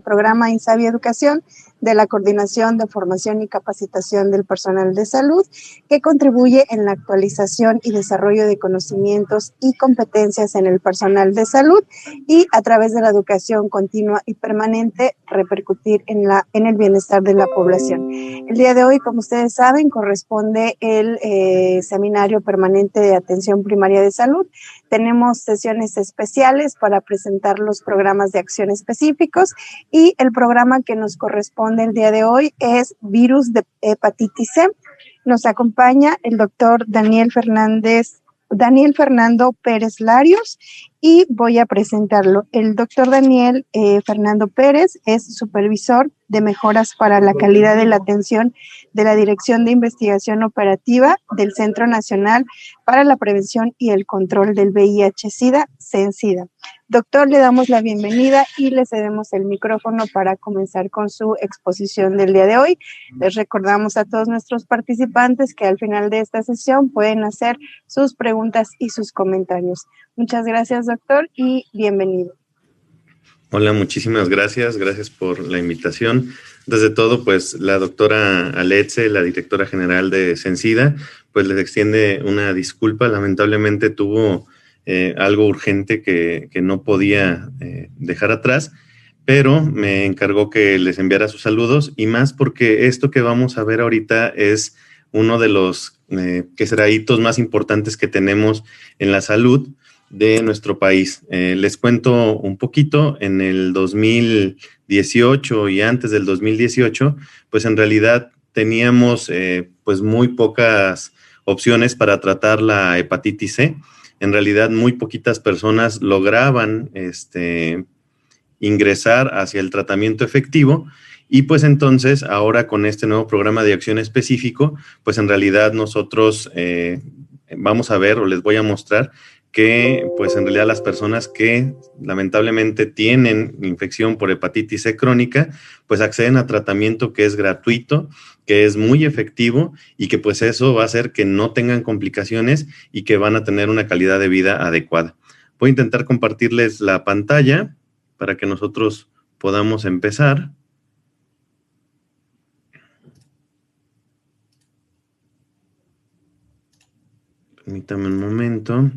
Programa Insabi Educación de la Coordinación de Formación y Capacitación del Personal de Salud, que contribuye en la actualización y desarrollo de conocimientos y competencias en el personal de salud y a través de la educación continua y permanente repercutir en el bienestar de la población. El día de hoy, como ustedes saben, corresponde el Seminario Permanente de Atención Primaria de Salud. Tenemos sesiones especiales para presentar los programas de acción específicos y el programa que nos corresponde el día de hoy es virus de hepatitis C. Nos acompaña el doctor Daniel Fernando Pérez Larios y voy a presentarlo. El doctor Daniel Fernando Pérez es supervisor de mejoras para la calidad de la atención de la Dirección de Investigación Operativa del Centro Nacional para la Prevención y el Control del VIH-Sida, CENSIDA. Doctor, le damos la bienvenida y le cedemos el micrófono para comenzar con su exposición del día de hoy. Les recordamos a todos nuestros participantes que al final de esta sesión pueden hacer sus preguntas y sus comentarios. Muchas gracias, doctor, y bienvenido. Hola, muchísimas gracias. Gracias por la invitación. Desde todo, pues la doctora Aletze, la directora general de CENSIDA, pues les extiende una disculpa. Lamentablemente tuvo algo urgente que no podía dejar atrás, pero me encargó que les enviara sus saludos y más porque esto que vamos a ver ahorita es uno de los que será hitos más importantes que tenemos en la salud de nuestro país. Les cuento un poquito. En el 2018 y antes del 2018, pues en realidad teníamos pues muy pocas opciones para tratar la hepatitis C. En realidad muy poquitas personas lograban ingresar hacia el tratamiento efectivo y pues entonces ahora con este nuevo programa de acción específico, pues en realidad nosotros vamos a ver o les voy a mostrar que pues en realidad las personas que lamentablemente tienen infección por hepatitis C crónica, pues acceden a tratamiento que es gratuito, que es muy efectivo y que pues eso va a hacer que no tengan complicaciones y que van a tener una calidad de vida adecuada. Voy a intentar compartirles la pantalla para que nosotros podamos empezar. Permítame un momento.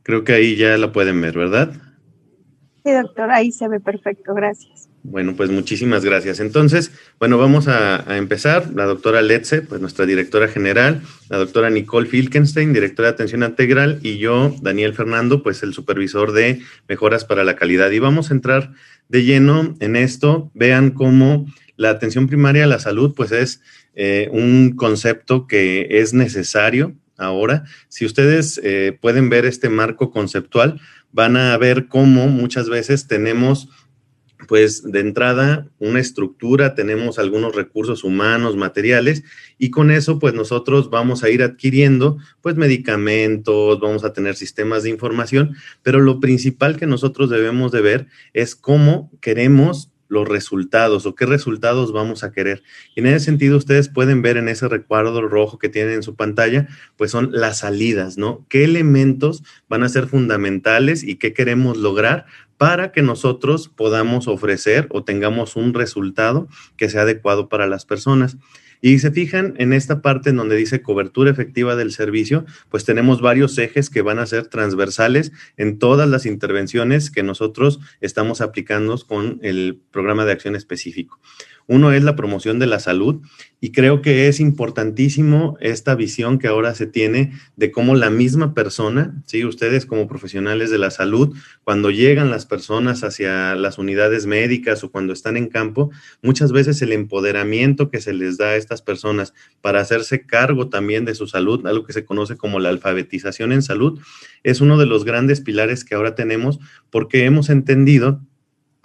Creo que ahí ya la pueden ver, ¿verdad? Sí, doctor, ahí se ve perfecto, gracias. Bueno, pues muchísimas gracias. Entonces, bueno, vamos a empezar. La doctora Aletze, pues nuestra directora general, la doctora Nicole Filkenstein, directora de atención integral, y yo, Daniel Fernando, pues el supervisor de mejoras para la calidad. Y vamos a entrar de lleno en esto. Vean cómo la atención primaria a la salud, pues es un concepto que es necesario ahora. Si ustedes pueden ver este marco conceptual, van a ver cómo muchas veces tenemos pues de entrada una estructura, tenemos algunos recursos humanos, materiales, y con eso pues nosotros vamos a ir adquiriendo pues medicamentos, vamos a tener sistemas de información, pero lo principal que nosotros debemos de ver es cómo queremos los resultados o qué resultados vamos a querer. Y en ese sentido, ustedes pueden ver en ese recuadro rojo que tienen en su pantalla, pues son las salidas, ¿no? ¿Qué elementos van a ser fundamentales y qué queremos lograr para que nosotros podamos ofrecer o tengamos un resultado que sea adecuado para las personas? Y se fijan en esta parte en donde dice cobertura efectiva del servicio, pues tenemos varios ejes que van a ser transversales en todas las intervenciones que nosotros estamos aplicando con el programa de acción específico. Uno es la promoción de la salud y creo que es importantísimo esta visión que ahora se tiene de cómo la misma persona, ¿sí? Ustedes como profesionales de la salud, cuando llegan las personas hacia las unidades médicas o cuando están en campo, muchas veces el empoderamiento que se les da a estas personas para hacerse cargo también de su salud, algo que se conoce como la alfabetización en salud, es uno de los grandes pilares que ahora tenemos porque hemos entendido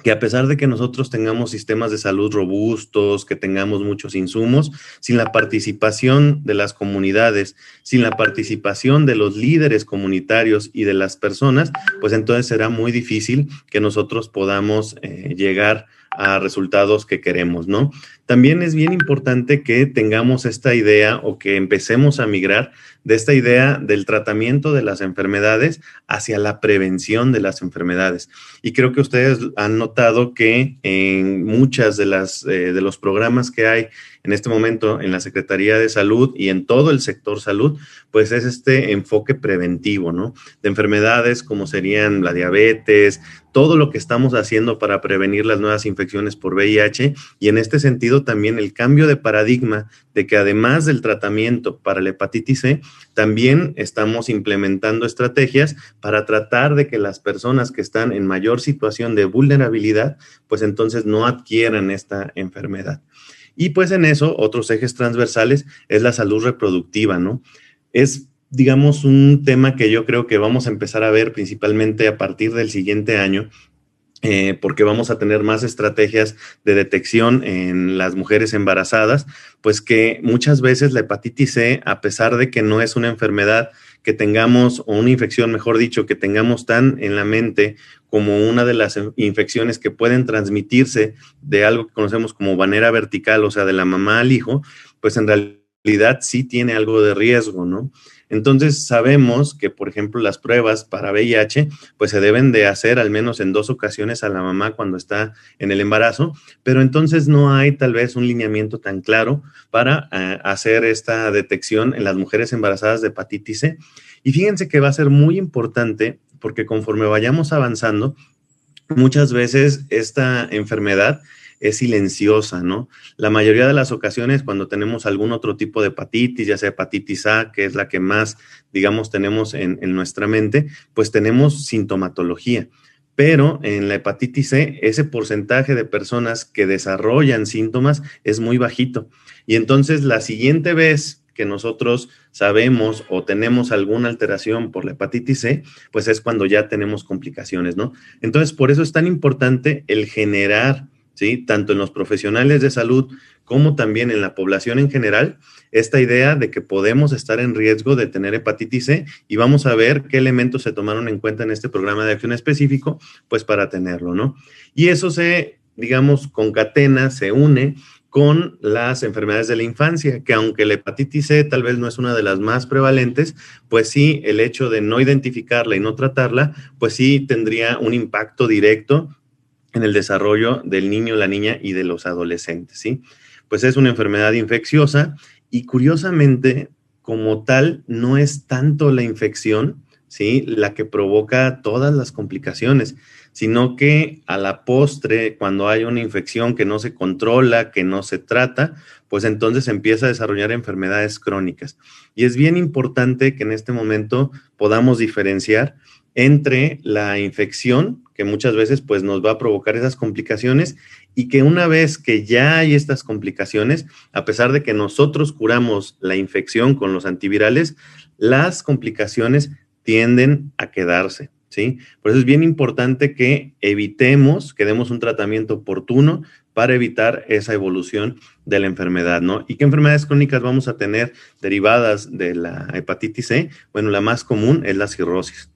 que a pesar de que nosotros tengamos sistemas de salud robustos, que tengamos muchos insumos, sin la participación de las comunidades, sin la participación de los líderes comunitarios y de las personas, pues entonces será muy difícil que nosotros podamos llegar a resultados que queremos, ¿no? también es bien importante que tengamos esta idea o que empecemos a migrar de esta idea del tratamiento de las enfermedades hacia la prevención de las enfermedades. Y creo que ustedes han notado que en muchas de los programas que hay en este momento en la Secretaría de Salud y en todo el sector salud, pues es este enfoque preventivo, ¿no? De enfermedades como serían la diabetes, todo lo que estamos haciendo para prevenir las nuevas infecciones por VIH, y en este sentido también el cambio de paradigma de que además del tratamiento para la hepatitis C, también estamos implementando estrategias para tratar de que las personas que están en mayor situación de vulnerabilidad, pues entonces no adquieran esta enfermedad. Y pues en eso, otros ejes transversales es la salud reproductiva, ¿no? Es, digamos, un tema que yo creo que vamos a empezar a ver principalmente a partir del siguiente año, porque vamos a tener más estrategias de detección en las mujeres embarazadas, pues que muchas veces la hepatitis C, a pesar de que no es una enfermedad que tengamos, o una infección, mejor dicho, que tengamos tan en la mente como una de las infecciones que pueden transmitirse de algo que conocemos como manera vertical, o sea, de la mamá al hijo, pues en realidad sí tiene algo de riesgo, ¿no? Entonces sabemos que, por ejemplo, las pruebas para VIH, pues se deben de hacer al menos en 2 ocasiones a la mamá cuando está en el embarazo, pero entonces no hay tal vez un lineamiento tan claro para hacer esta detección en las mujeres embarazadas de hepatitis C. Y fíjense que va a ser muy importante porque conforme vayamos avanzando, muchas veces esta enfermedad es silenciosa, ¿no? La mayoría de las ocasiones cuando tenemos algún otro tipo de hepatitis, ya sea hepatitis A, que es la que más, digamos, tenemos en nuestra mente, pues tenemos sintomatología. Pero en la hepatitis C, ese porcentaje de personas que desarrollan síntomas es muy bajito. Y entonces la siguiente vez que nosotros sabemos o tenemos alguna alteración por la hepatitis C, pues es cuando ya tenemos complicaciones, ¿no? Entonces, por eso es tan importante el generar, ¿sí? Tanto en los profesionales de salud como también en la población en general, esta idea de que podemos estar en riesgo de tener hepatitis C, y vamos a ver qué elementos se tomaron en cuenta en este programa de acción específico, pues para tenerlo, ¿no? Y eso se, digamos, concatena, se une con las enfermedades de la infancia, que aunque la hepatitis C tal vez no es una de las más prevalentes, pues sí, el hecho de no identificarla y no tratarla, pues sí tendría un impacto directo en el desarrollo del niño, la niña y de los adolescentes, ¿sí? Pues es una enfermedad infecciosa y curiosamente, como tal, no es tanto la infección, ¿sí? La que provoca todas las complicaciones, sino que a la postre, cuando hay una infección que no se controla, que no se trata, pues entonces empieza a desarrollar enfermedades crónicas. Y es bien importante que en este momento podamos diferenciar entre la infección, que muchas veces pues nos va a provocar esas complicaciones, y que una vez que ya hay estas complicaciones, a pesar de que nosotros curamos la infección con los antivirales, las complicaciones tienden a quedarse, ¿sí? Por eso es bien importante que evitemos, que demos un tratamiento oportuno para evitar esa evolución de la enfermedad, ¿no? ¿Y qué enfermedades crónicas vamos a tener derivadas de la hepatitis C? Bueno, la más común es la cirrosis,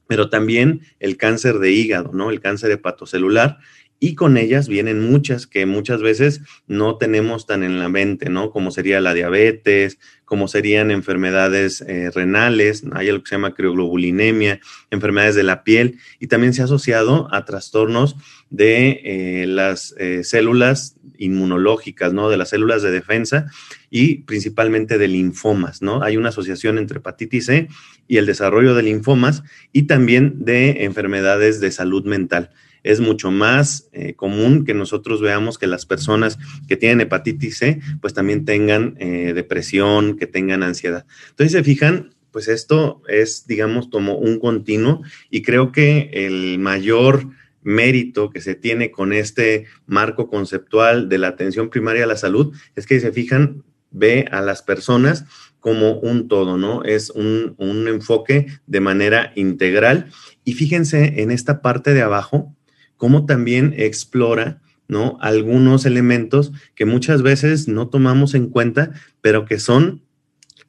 pero también el cáncer de hígado, ¿no? El cáncer hepatocelular, y con ellas vienen muchas que muchas veces no tenemos tan en la mente, ¿no? Como sería la diabetes, como serían enfermedades renales, hay algo que se llama crioglobulinemia, enfermedades de la piel, y también se ha asociado a trastornos de las células inmunológicas, ¿no? De las células de defensa y principalmente de linfomas, ¿no? Hay una asociación entre hepatitis C y el desarrollo de linfomas y también de enfermedades de salud mental. Es mucho más común que nosotros veamos que las personas que tienen hepatitis C, pues también tengan depresión, que tengan ansiedad. Entonces, se fijan, pues esto es, digamos, como un continuo, y creo que el mayor mérito que se tiene con este marco conceptual de la atención primaria a la salud es que, se fijan, ve a las personas como un todo, ¿no? Es un enfoque de manera integral. Y fíjense en esta parte de abajo, cómo también explora, ¿no? Algunos elementos que muchas veces no tomamos en cuenta, pero que son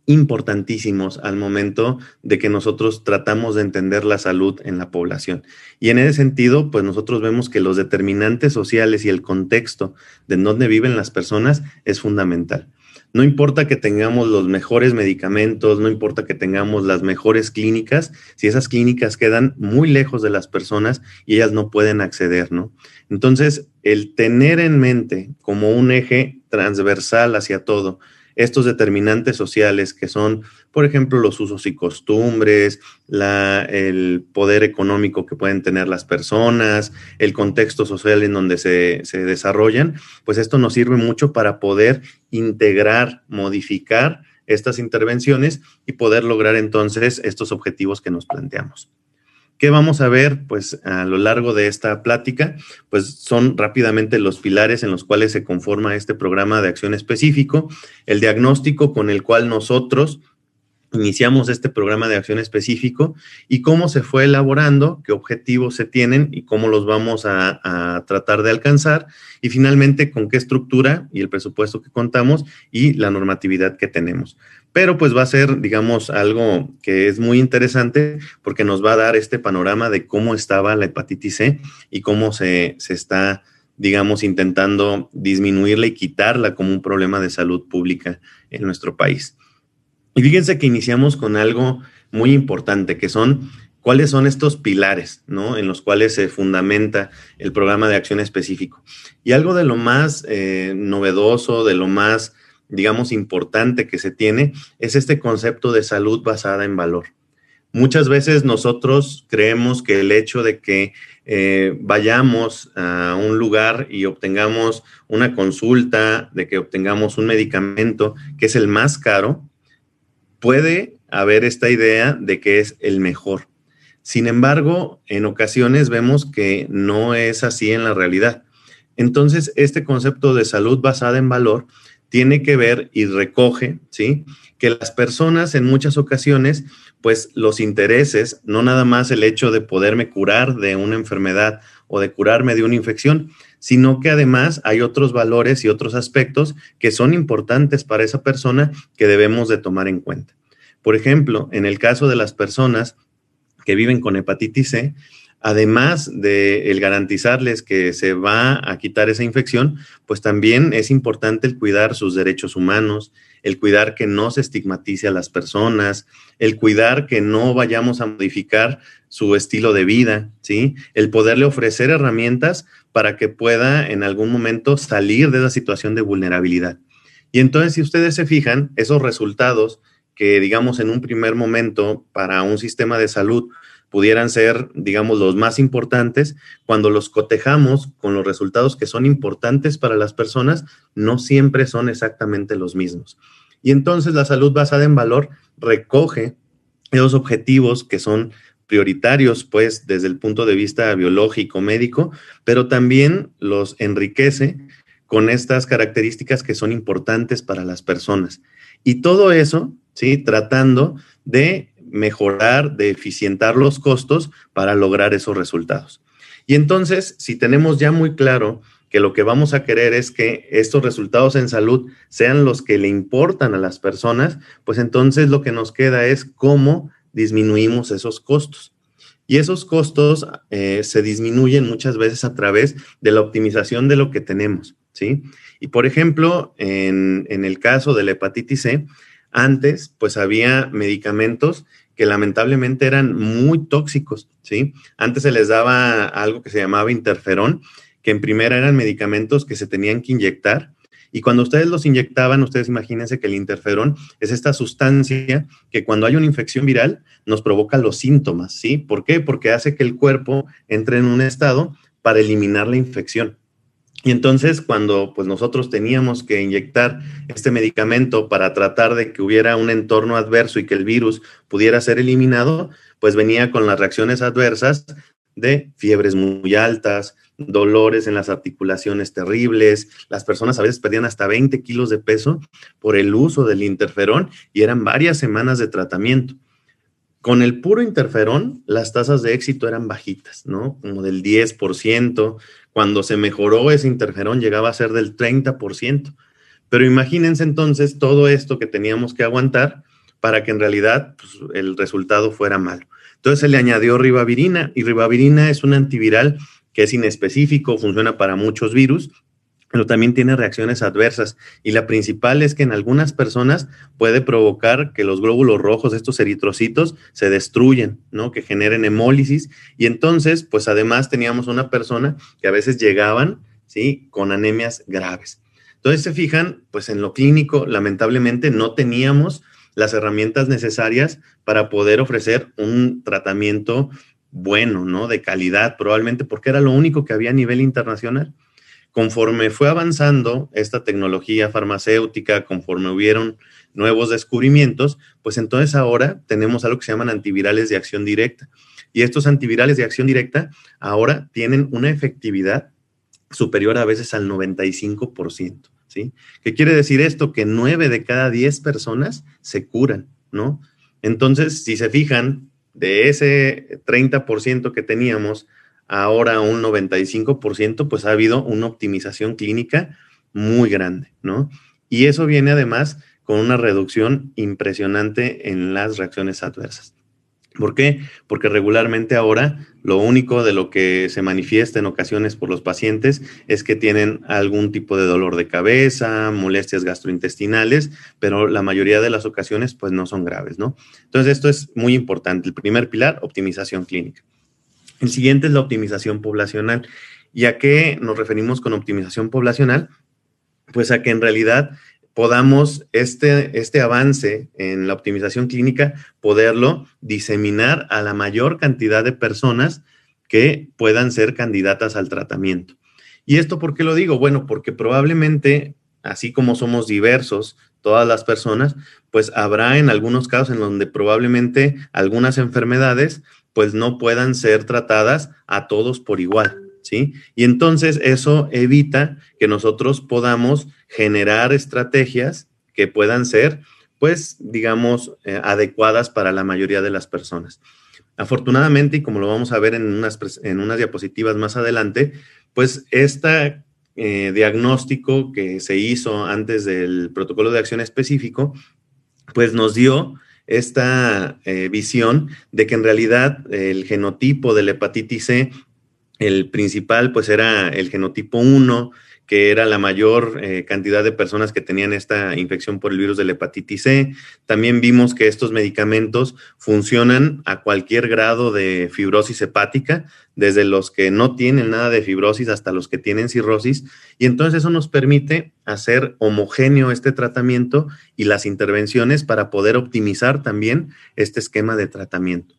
importantísimos al momento de que nosotros tratamos de entender la salud en la población. Y en ese sentido, pues nosotros vemos que los determinantes sociales y el contexto de donde viven las personas es fundamental. No importa que tengamos los mejores medicamentos, no importa que tengamos las mejores clínicas, si esas clínicas quedan muy lejos de las personas y ellas no pueden acceder, ¿no? Entonces, el tener en mente como un eje transversal hacia todo estos determinantes sociales que son, por ejemplo, los usos y costumbres, el poder económico que pueden tener las personas, el contexto social en donde se desarrollan, pues esto nos sirve mucho para poder integrar, modificar estas intervenciones y poder lograr entonces estos objetivos que nos planteamos. ¿Qué vamos a ver? Pues a lo largo de esta plática, pues son rápidamente los pilares en los cuales se conforma este programa de acción específico, el diagnóstico con el cual nosotros iniciamos este programa de acción específico y cómo se fue elaborando, qué objetivos se tienen y cómo los vamos a tratar de alcanzar y finalmente con qué estructura y el presupuesto que contamos y la normatividad que tenemos. Pero pues va a ser, digamos, algo que es muy interesante porque nos va a dar este panorama de cómo estaba la hepatitis C y cómo se está, digamos, intentando disminuirla y quitarla como un problema de salud pública en nuestro país. Y fíjense que iniciamos con algo muy importante, que son cuáles son estos pilares, ¿no? En los cuales se fundamenta el programa de acción específico. Y algo de lo más novedoso, de lo más, digamos, importante que se tiene, es este concepto de salud basada en valor. Muchas veces nosotros creemos que el hecho de que vayamos a un lugar y obtengamos una consulta, de que obtengamos un medicamento que es el más caro, puede haber esta idea de que es el mejor. Sin embargo, en ocasiones vemos que no es así en la realidad. Entonces, este concepto de salud basada en valor tiene que ver y recoge, ¿sí?, que las personas en muchas ocasiones, pues los intereses, no nada más el hecho de poderme curar de una enfermedad o de curarme de una infección, sino que además hay otros valores y otros aspectos que son importantes para esa persona que debemos de tomar en cuenta. Por ejemplo, en el caso de las personas que viven con hepatitis C, además de el garantizarles que se va a quitar esa infección, pues también es importante el cuidar sus derechos humanos, el cuidar que no se estigmatice a las personas, el cuidar que no vayamos a modificar su estilo de vida, ¿sí? El poderle ofrecer herramientas para que pueda en algún momento salir de esa situación de vulnerabilidad. Y entonces, si ustedes se fijan, esos resultados que, digamos, en un primer momento para un sistema de salud pudieran ser, digamos, los más importantes, cuando los cotejamos con los resultados que son importantes para las personas, no siempre son exactamente los mismos. Y entonces la salud basada en valor recoge esos objetivos que son prioritarios, pues, desde el punto de vista biológico, médico, pero también los enriquece con estas características que son importantes para las personas. Y todo eso, ¿sí?, tratando de mejorar, de eficientar los costos para lograr esos resultados. Y entonces, si tenemos ya muy claro que lo que vamos a querer es que estos resultados en salud sean los que le importan a las personas, pues entonces lo que nos queda es cómo disminuimos esos costos. Y esos costos se disminuyen muchas veces a través de la optimización de lo que tenemos, ¿sí? Y por ejemplo, en el caso de la hepatitis C, antes pues había medicamentos que lamentablemente eran muy tóxicos, ¿sí? Antes se les daba algo que se llamaba interferón, que en primera eran medicamentos que se tenían que inyectar, y cuando ustedes los inyectaban, ustedes imagínense que el interferón es esta sustancia que cuando hay una infección viral nos provoca los síntomas, ¿sí? ¿Por qué? Porque hace que el cuerpo entre en un estado para eliminar la infección. Y entonces, cuando pues nosotros teníamos que inyectar este medicamento para tratar de que hubiera un entorno adverso y que el virus pudiera ser eliminado, pues venía con las reacciones adversas de fiebres muy altas, dolores en las articulaciones terribles. Las personas a veces perdían hasta 20 kilos de peso por el uso del interferón y eran varias semanas de tratamiento. Con el puro interferón, las tasas de éxito eran bajitas, ¿no? Como del 10%. Cuando se mejoró ese interferón llegaba a ser del 30%. Pero imagínense entonces todo esto que teníamos que aguantar para que en realidad pues, el resultado fuera malo. Entonces se le añadió ribavirina, y ribavirina es un antiviral que es inespecífico, funciona para muchos virus, pero también tiene reacciones adversas, y la principal es que en algunas personas puede provocar que los glóbulos rojos, estos eritrocitos, se destruyen, ¿no? Que generen hemólisis, y entonces, pues además teníamos una persona que a veces llegaban, ¿sí? Con anemias graves. Entonces se fijan, pues en lo clínico, lamentablemente no teníamos las herramientas necesarias para poder ofrecer un tratamiento bueno, ¿no? De calidad, probablemente porque era lo único que había a nivel internacional. Conforme fue avanzando esta tecnología farmacéutica, conforme hubieron nuevos descubrimientos, pues entonces ahora tenemos algo que se llaman antivirales de acción directa. Y estos antivirales de acción directa ahora tienen una efectividad superior a veces al 95%, ¿sí? ¿Qué quiere decir esto? Que 9 de cada 10 personas se curan, ¿no? Entonces, si se fijan, de ese 30% que teníamos, ahora un 95%, pues ha habido una optimización clínica muy grande, ¿no? Y eso viene además con una reducción impresionante en las reacciones adversas. ¿Por qué? Porque regularmente ahora lo único de lo que se manifiesta en ocasiones por los pacientes es que tienen algún tipo de dolor de cabeza, molestias gastrointestinales, pero la mayoría de las ocasiones pues no son graves, ¿no? Entonces esto es muy importante. El primer pilar, optimización clínica. El siguiente es la optimización poblacional. ¿Y a qué nos referimos con optimización poblacional? Pues a que en realidad podamos este avance en la optimización clínica, poderlo diseminar a la mayor cantidad de personas que puedan ser candidatas al tratamiento. ¿Y esto por qué lo digo? Bueno, porque probablemente, así como somos diversos, todas las personas, pues habrá en algunos casos en donde probablemente algunas enfermedades pues no puedan ser tratadas a todos por igual, ¿sí? Y entonces eso evita que nosotros podamos generar estrategias que puedan ser, pues, digamos, adecuadas para la mayoría de las personas. Afortunadamente, y como lo vamos a ver en unas diapositivas más adelante, pues este diagnóstico que se hizo antes del protocolo de acción específico, pues nos dio esta visión de que en realidad el genotipo de la hepatitis C, el principal, pues era el genotipo 1, que era la mayor cantidad de personas que tenían esta infección por el virus de la hepatitis C. También vimos que estos medicamentos funcionan a cualquier grado de fibrosis hepática, desde los que no tienen nada de fibrosis hasta los que tienen cirrosis, y entonces eso nos permite hacer homogéneo este tratamiento y las intervenciones para poder optimizar también este esquema de tratamiento.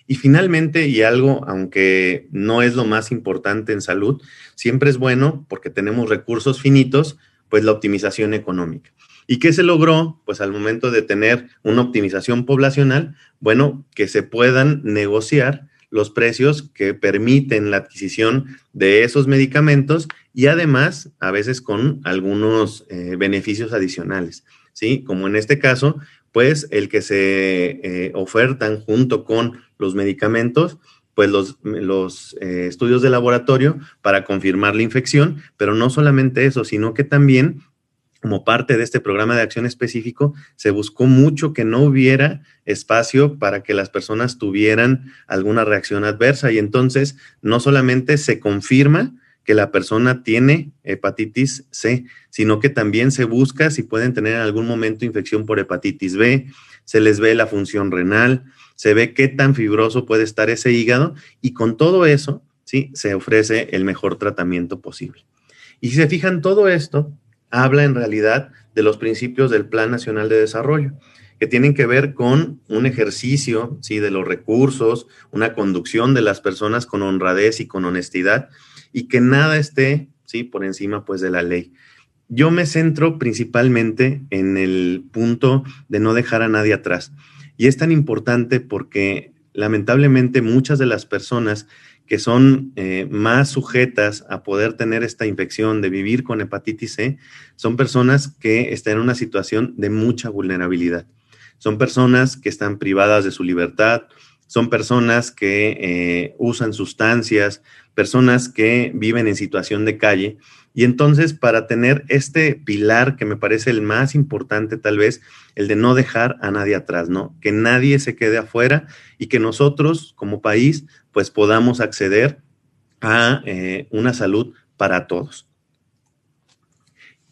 Y finalmente, y algo, aunque no es lo más importante en salud, siempre es bueno, porque tenemos recursos finitos, pues la optimización económica. ¿Y qué se logró? Pues al momento de tener una optimización poblacional, bueno, que se puedan negociar los precios que permiten la adquisición de esos medicamentos y además, a veces con algunos beneficios adicionales, ¿sí? Como en este caso, pues el que se ofertan junto con los medicamentos, pues los estudios de laboratorio para confirmar la infección, pero no solamente eso, sino que también, como parte de este programa de acción específico, se buscó mucho que no hubiera espacio para que las personas tuvieran alguna reacción adversa, y entonces no solamente se confirma que la persona tiene hepatitis C, sino que también se busca si pueden tener en algún momento infección por hepatitis B, se les ve la función renal, se ve qué tan fibroso puede estar ese hígado, y con todo eso, ¿sí?, se ofrece el mejor tratamiento posible. Y si se fijan, todo esto habla en realidad de los principios del Plan Nacional de Desarrollo, que tienen que ver con un ejercicio, ¿sí?, de los recursos, una conducción de las personas con honradez y con honestidad, y que nada esté, ¿sí?, por encima, pues, de la ley. Yo me centro principalmente en el punto de no dejar a nadie atrás. Y es tan importante porque lamentablemente muchas de las personas que son más sujetas a poder tener esta infección, de vivir con hepatitis C, son personas que están en una situación de mucha vulnerabilidad. Son personas que están privadas de su libertad, son personas que usan sustancias personas que viven en situación de calle. Y entonces, para tener este pilar que me parece el más importante tal vez, el de no dejar a nadie atrás, ¿no? Que nadie se quede afuera y que nosotros como país pues podamos acceder a una salud para todos.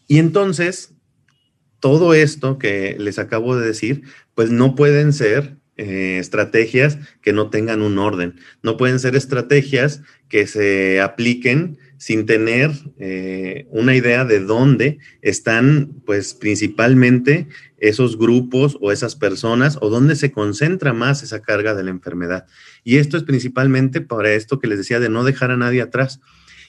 Y entonces, todo esto que les acabo de decir, pues no pueden ser estrategias que no tengan un orden, no pueden ser estrategias que se apliquen sin tener una idea de dónde están, pues principalmente esos grupos o esas personas o dónde se concentra más esa carga de la enfermedad. Y esto es principalmente para esto que les decía de no dejar a nadie atrás.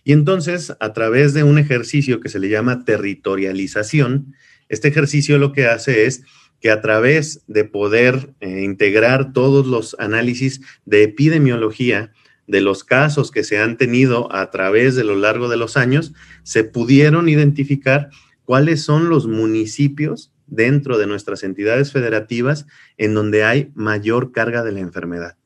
Y entonces, a través de un ejercicio que se le llama territorialización, este ejercicio lo que hace es que a través de poder integrar todos los análisis de epidemiología de los casos que se han tenido a través de lo largo de los años, se pudieron identificar cuáles son los municipios dentro de nuestras entidades federativas en donde hay mayor carga de la enfermedad.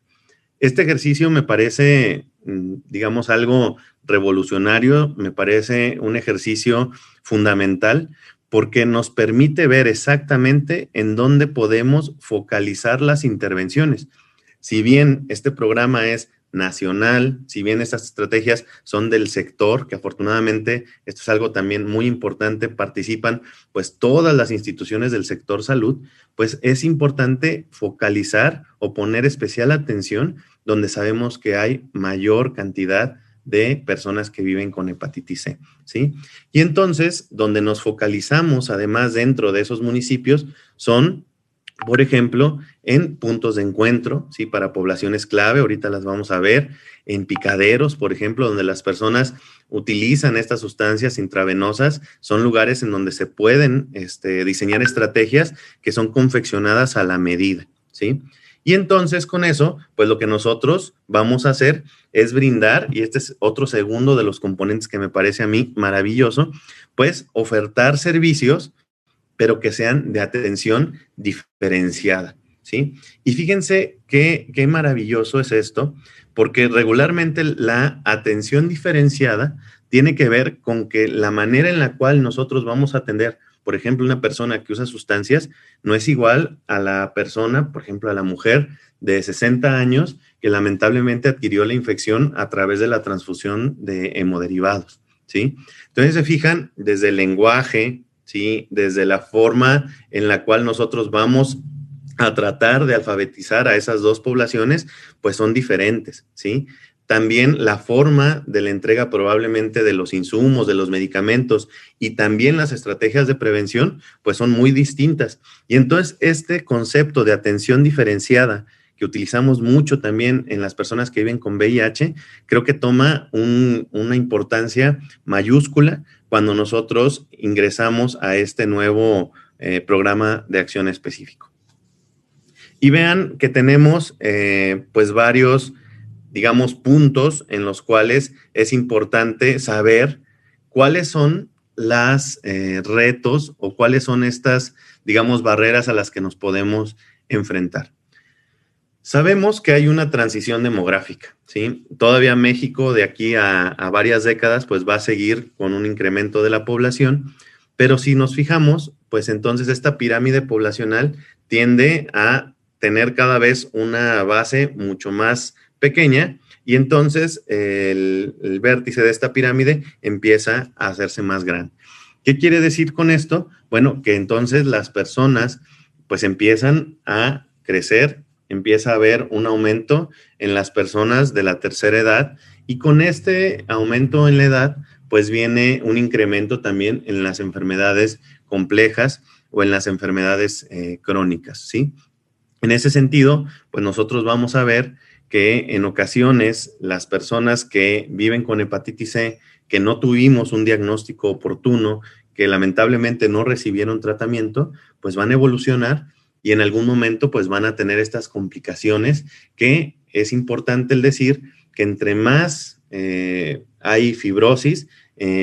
Este ejercicio me parece, digamos, algo revolucionario, me parece un ejercicio fundamental porque nos permite ver exactamente en dónde podemos focalizar las intervenciones. Si bien este programa es nacional, si bien estas estrategias son del sector, que afortunadamente esto es algo también muy importante, participan pues todas las instituciones del sector salud, pues es importante focalizar o poner especial atención donde sabemos que hay mayor cantidad de personas que viven con hepatitis C, ¿sí? Y entonces, donde nos focalizamos, además, dentro de esos municipios, son, por ejemplo, en puntos de encuentro, ¿sí? Para poblaciones clave, ahorita las vamos a ver, en picaderos, por ejemplo, donde las personas utilizan estas sustancias intravenosas, son lugares en donde se pueden diseñar estrategias que son confeccionadas a la medida, ¿sí? Y entonces con eso, pues lo que nosotros vamos a hacer es brindar, y este es otro segundo de los componentes que me parece a mí maravilloso, pues ofertar servicios, pero que sean de atención diferenciada, ¿sí? Y fíjense qué maravilloso es esto, porque regularmente la atención diferenciada tiene que ver con que la manera en la cual nosotros vamos a atender, por ejemplo, una persona que usa sustancias no es igual a la persona, por ejemplo, a la mujer de 60 años que lamentablemente adquirió la infección a través de la transfusión de hemoderivados, ¿sí? Entonces se fijan desde el lenguaje, ¿sí? Desde la forma en la cual nosotros vamos a tratar de alfabetizar a esas dos poblaciones, pues son diferentes, ¿sí? También la forma de la entrega probablemente de los insumos, de los medicamentos y también las estrategias de prevención, pues son muy distintas. Y entonces este concepto de atención diferenciada que utilizamos mucho también en las personas que viven con VIH, creo que toma una importancia mayúscula cuando nosotros ingresamos a este nuevo programa de acción específico. Y vean que tenemos pues varios, digamos, puntos en los cuales es importante saber cuáles son los retos o cuáles son estas, digamos, barreras a las que nos podemos enfrentar. Sabemos que hay una transición demográfica, ¿sí? Todavía México de aquí a varias décadas pues va a seguir con un incremento de la población, pero si nos fijamos, pues entonces esta pirámide poblacional tiende a tener cada vez una base mucho más pequeña y entonces el vértice de esta pirámide empieza a hacerse más grande. ¿Qué quiere decir con esto? Bueno, que entonces las personas pues empiezan a crecer, empieza a haber un aumento en las personas de la tercera edad y con este aumento en la edad pues viene un incremento también en las enfermedades complejas o en las enfermedades crónicas, ¿sí? En ese sentido, pues nosotros vamos a ver que en ocasiones las personas que viven con hepatitis C, que no tuvimos un diagnóstico oportuno, que lamentablemente no recibieron tratamiento, pues van a evolucionar y en algún momento pues van a tener estas complicaciones que es importante el decir que entre más hay fibrosis,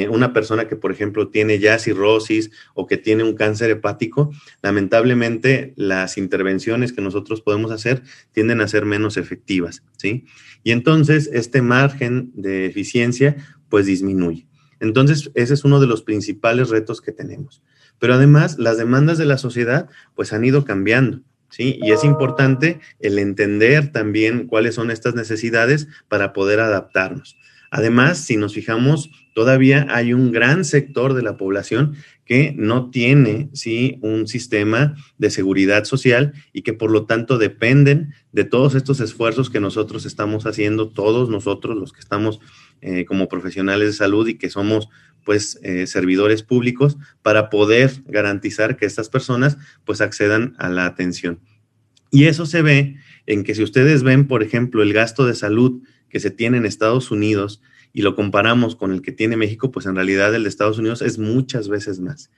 una persona que, por ejemplo, tiene ya cirrosis o que tiene un cáncer hepático, lamentablemente las intervenciones que nosotros podemos hacer tienden a ser menos efectivas, ¿sí? Y entonces este margen de eficiencia pues disminuye. Entonces ese es uno de los principales retos que tenemos. Pero además las demandas de la sociedad pues han ido cambiando, ¿sí? Y es importante el entender también cuáles son estas necesidades para poder adaptarnos. Además, si nos fijamos, todavía hay un gran sector de la población que no tiene, ¿sí?, un sistema de seguridad social y que por lo tanto dependen de todos estos esfuerzos que nosotros estamos haciendo, todos nosotros los que estamos como profesionales de salud y que somos pues servidores públicos, para poder garantizar que estas personas pues accedan a la atención. Y eso se ve en que si ustedes ven, por ejemplo, el gasto de salud que se tiene en Estados Unidos y lo comparamos con el que tiene México, pues en realidad el de Estados Unidos es muchas veces más.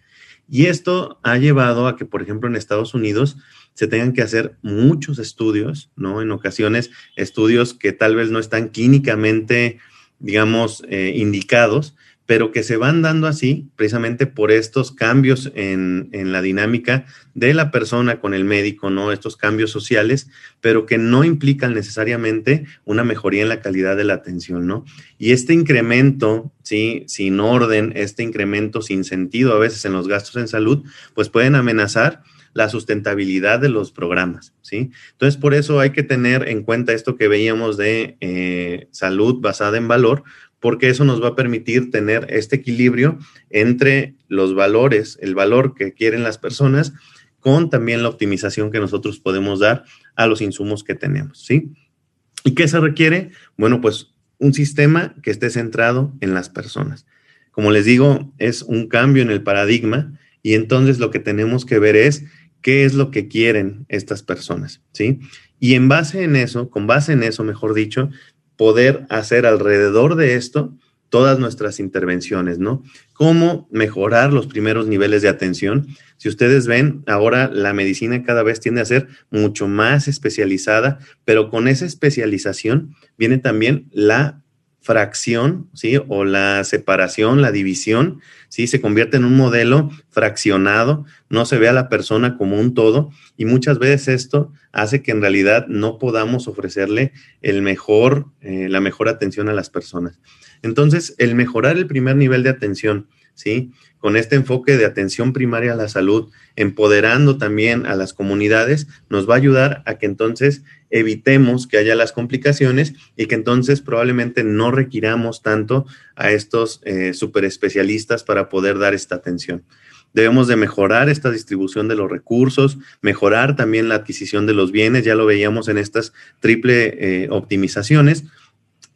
Y esto ha llevado a que, por ejemplo, en Estados Unidos se tengan que hacer muchos estudios, ¿no? En ocasiones, estudios que tal vez no están clínicamente, digamos, indicados, pero que se van dando así precisamente por estos cambios en la dinámica de la persona con el médico, ¿no? Estos cambios sociales, pero que no implican necesariamente una mejoría en la calidad de la atención, ¿no? Y este incremento, ¿sí?, sin orden, este incremento sin sentido a veces en los gastos en salud, pues pueden amenazar la sustentabilidad de los programas, ¿sí? Entonces, por eso hay que tener en cuenta esto que veíamos de salud basada en valor, porque eso nos va a permitir tener este equilibrio entre los valores, el valor que quieren las personas, con también la optimización que nosotros podemos dar a los insumos que tenemos, ¿sí? ¿Y qué se requiere? Bueno, pues un sistema que esté centrado en las personas. Como les digo, es un cambio en el paradigma y entonces lo que tenemos que ver es qué es lo que quieren estas personas, ¿sí? Y en base en eso, con base en eso, mejor dicho, poder hacer alrededor de esto todas nuestras intervenciones, ¿no? Cómo mejorar los primeros niveles de atención. Si ustedes ven, ahora la medicina cada vez tiende a ser mucho más especializada, pero con esa especialización viene también la fracción, ¿sí? O la separación, la división, ¿sí? Se convierte en un modelo fraccionado, no se ve a la persona como un todo y muchas veces esto hace que en realidad no podamos ofrecerle la mejor atención a las personas. Entonces, el mejorar el primer nivel de atención, ¿sí?, con este enfoque de atención primaria a la salud, empoderando también a las comunidades, nos va a ayudar a que entonces evitemos que haya las complicaciones y que entonces probablemente no requiramos tanto a estos superespecialistas para poder dar esta atención. Debemos de mejorar esta distribución de los recursos, mejorar también la adquisición de los bienes, ya lo veíamos en estas triple optimizaciones,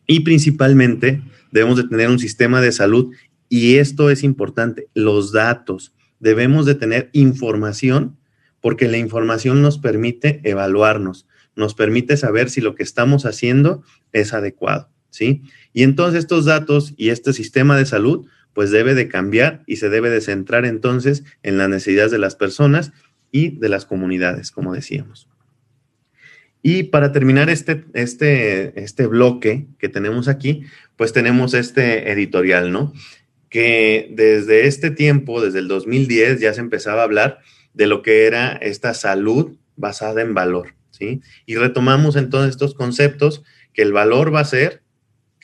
y principalmente debemos de tener un sistema de salud, y esto es importante, los datos. Debemos de tener información porque la información nos permite evaluarnos, nos permite saber si lo que estamos haciendo es adecuado, ¿sí? Y entonces estos datos y este sistema de salud pues debe de cambiar y se debe de centrar entonces en las necesidades de las personas y de las comunidades, como decíamos. Y para terminar este bloque que tenemos aquí, pues tenemos este editorial, ¿no? Que desde este tiempo, desde el 2010, ya se empezaba a hablar de lo que era esta salud basada en valor, ¿sí? Y retomamos entonces estos conceptos, que el valor va a ser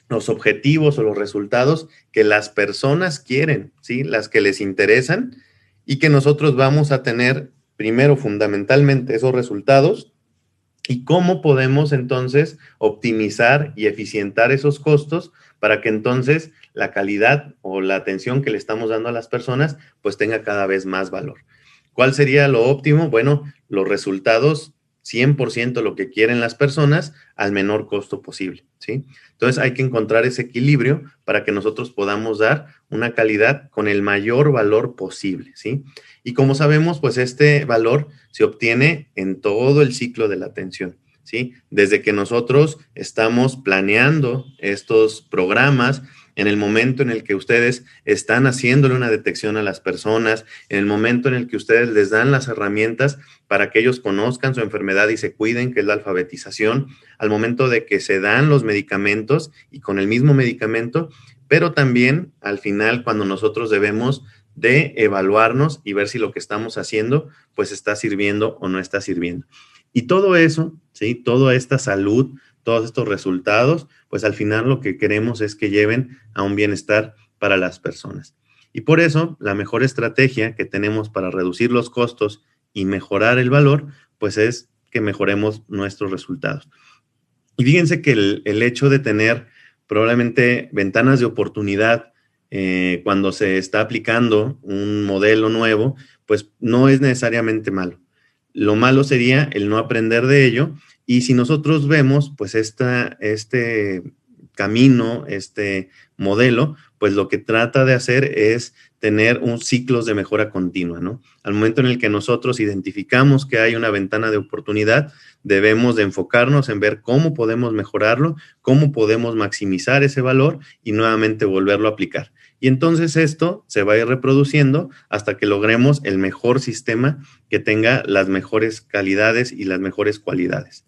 los objetivos o los resultados que las personas quieren, ¿sí? Las que les interesan, y que nosotros vamos a tener primero fundamentalmente esos resultados y cómo podemos entonces optimizar y eficientar esos costos para que entonces la calidad o la atención que le estamos dando a las personas pues tenga cada vez más valor. ¿Cuál sería lo óptimo? Bueno, los resultados 100% lo que quieren las personas al menor costo posible, ¿sí? Entonces hay que encontrar ese equilibrio para que nosotros podamos dar una calidad con el mayor valor posible, ¿sí? Y como sabemos, pues este valor se obtiene en todo el ciclo de la atención, ¿sí? Desde que nosotros estamos planeando estos programas, en el momento en el que ustedes están haciéndole una detección a las personas, en el momento en el que ustedes les dan las herramientas para que ellos conozcan su enfermedad y se cuiden, que es la alfabetización, al momento de que se dan los medicamentos y con el mismo medicamento pero también al final cuando nosotros debemos de evaluarnos y ver si lo que estamos haciendo pues está sirviendo o no está sirviendo. Y todo eso, ¿sí? Toda esta salud, todos estos resultados, pues al final lo que queremos es que lleven a un bienestar para las personas. Y por eso la mejor estrategia que tenemos para reducir los costos y mejorar el valor, pues es que mejoremos nuestros resultados. Y fíjense que el hecho de tener probablemente ventanas de oportunidad cuando se está aplicando un modelo nuevo, pues no es necesariamente malo. Lo malo sería el no aprender de ello. Y si nosotros vemos, pues este camino, este modelo, pues lo que trata de hacer es tener un ciclos de mejora continua, ¿no? Al momento en el que nosotros identificamos que hay una ventana de oportunidad, debemos de enfocarnos en ver cómo podemos mejorarlo, cómo podemos maximizar ese valor y nuevamente volverlo a aplicar. Y entonces esto se va a ir reproduciendo hasta que logremos el mejor sistema que tenga las mejores calidades y las mejores cualidades.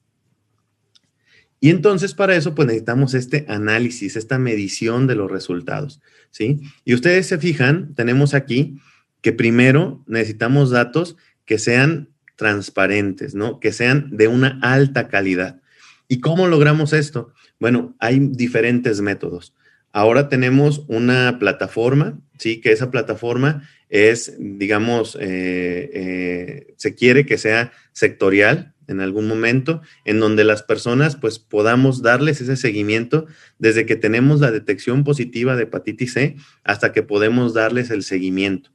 Y entonces para eso pues necesitamos este análisis, esta medición de los resultados, ¿sí? Y ustedes se fijan, tenemos aquí que primero necesitamos datos que sean transparentes, ¿no? Que sean de una alta calidad. ¿Y cómo logramos esto? Bueno, hay diferentes métodos. Ahora tenemos una plataforma, ¿sí? Que esa plataforma es, digamos, se quiere que sea sectorial en algún momento, en donde las personas pues podamos darles ese seguimiento desde que tenemos la detección positiva de hepatitis C hasta que podemos darles el seguimiento.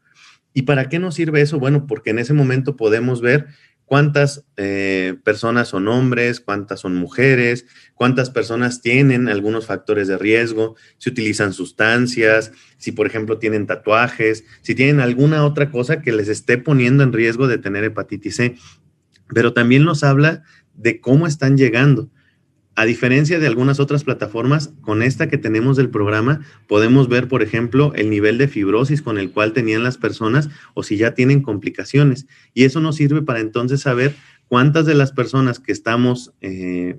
¿Y para qué nos sirve eso? Bueno, porque en ese momento podemos ver cuántas personas son hombres, cuántas son mujeres, cuántas personas tienen algunos factores de riesgo, si utilizan sustancias, si por ejemplo tienen tatuajes, si tienen alguna otra cosa que les esté poniendo en riesgo de tener hepatitis C. Pero también nos habla de cómo están llegando. A diferencia de algunas otras plataformas, con esta que tenemos del programa, podemos ver, por ejemplo, el nivel de fibrosis con el cual tenían las personas o si ya tienen complicaciones. Y eso nos sirve para entonces saber cuántas de las personas que estamos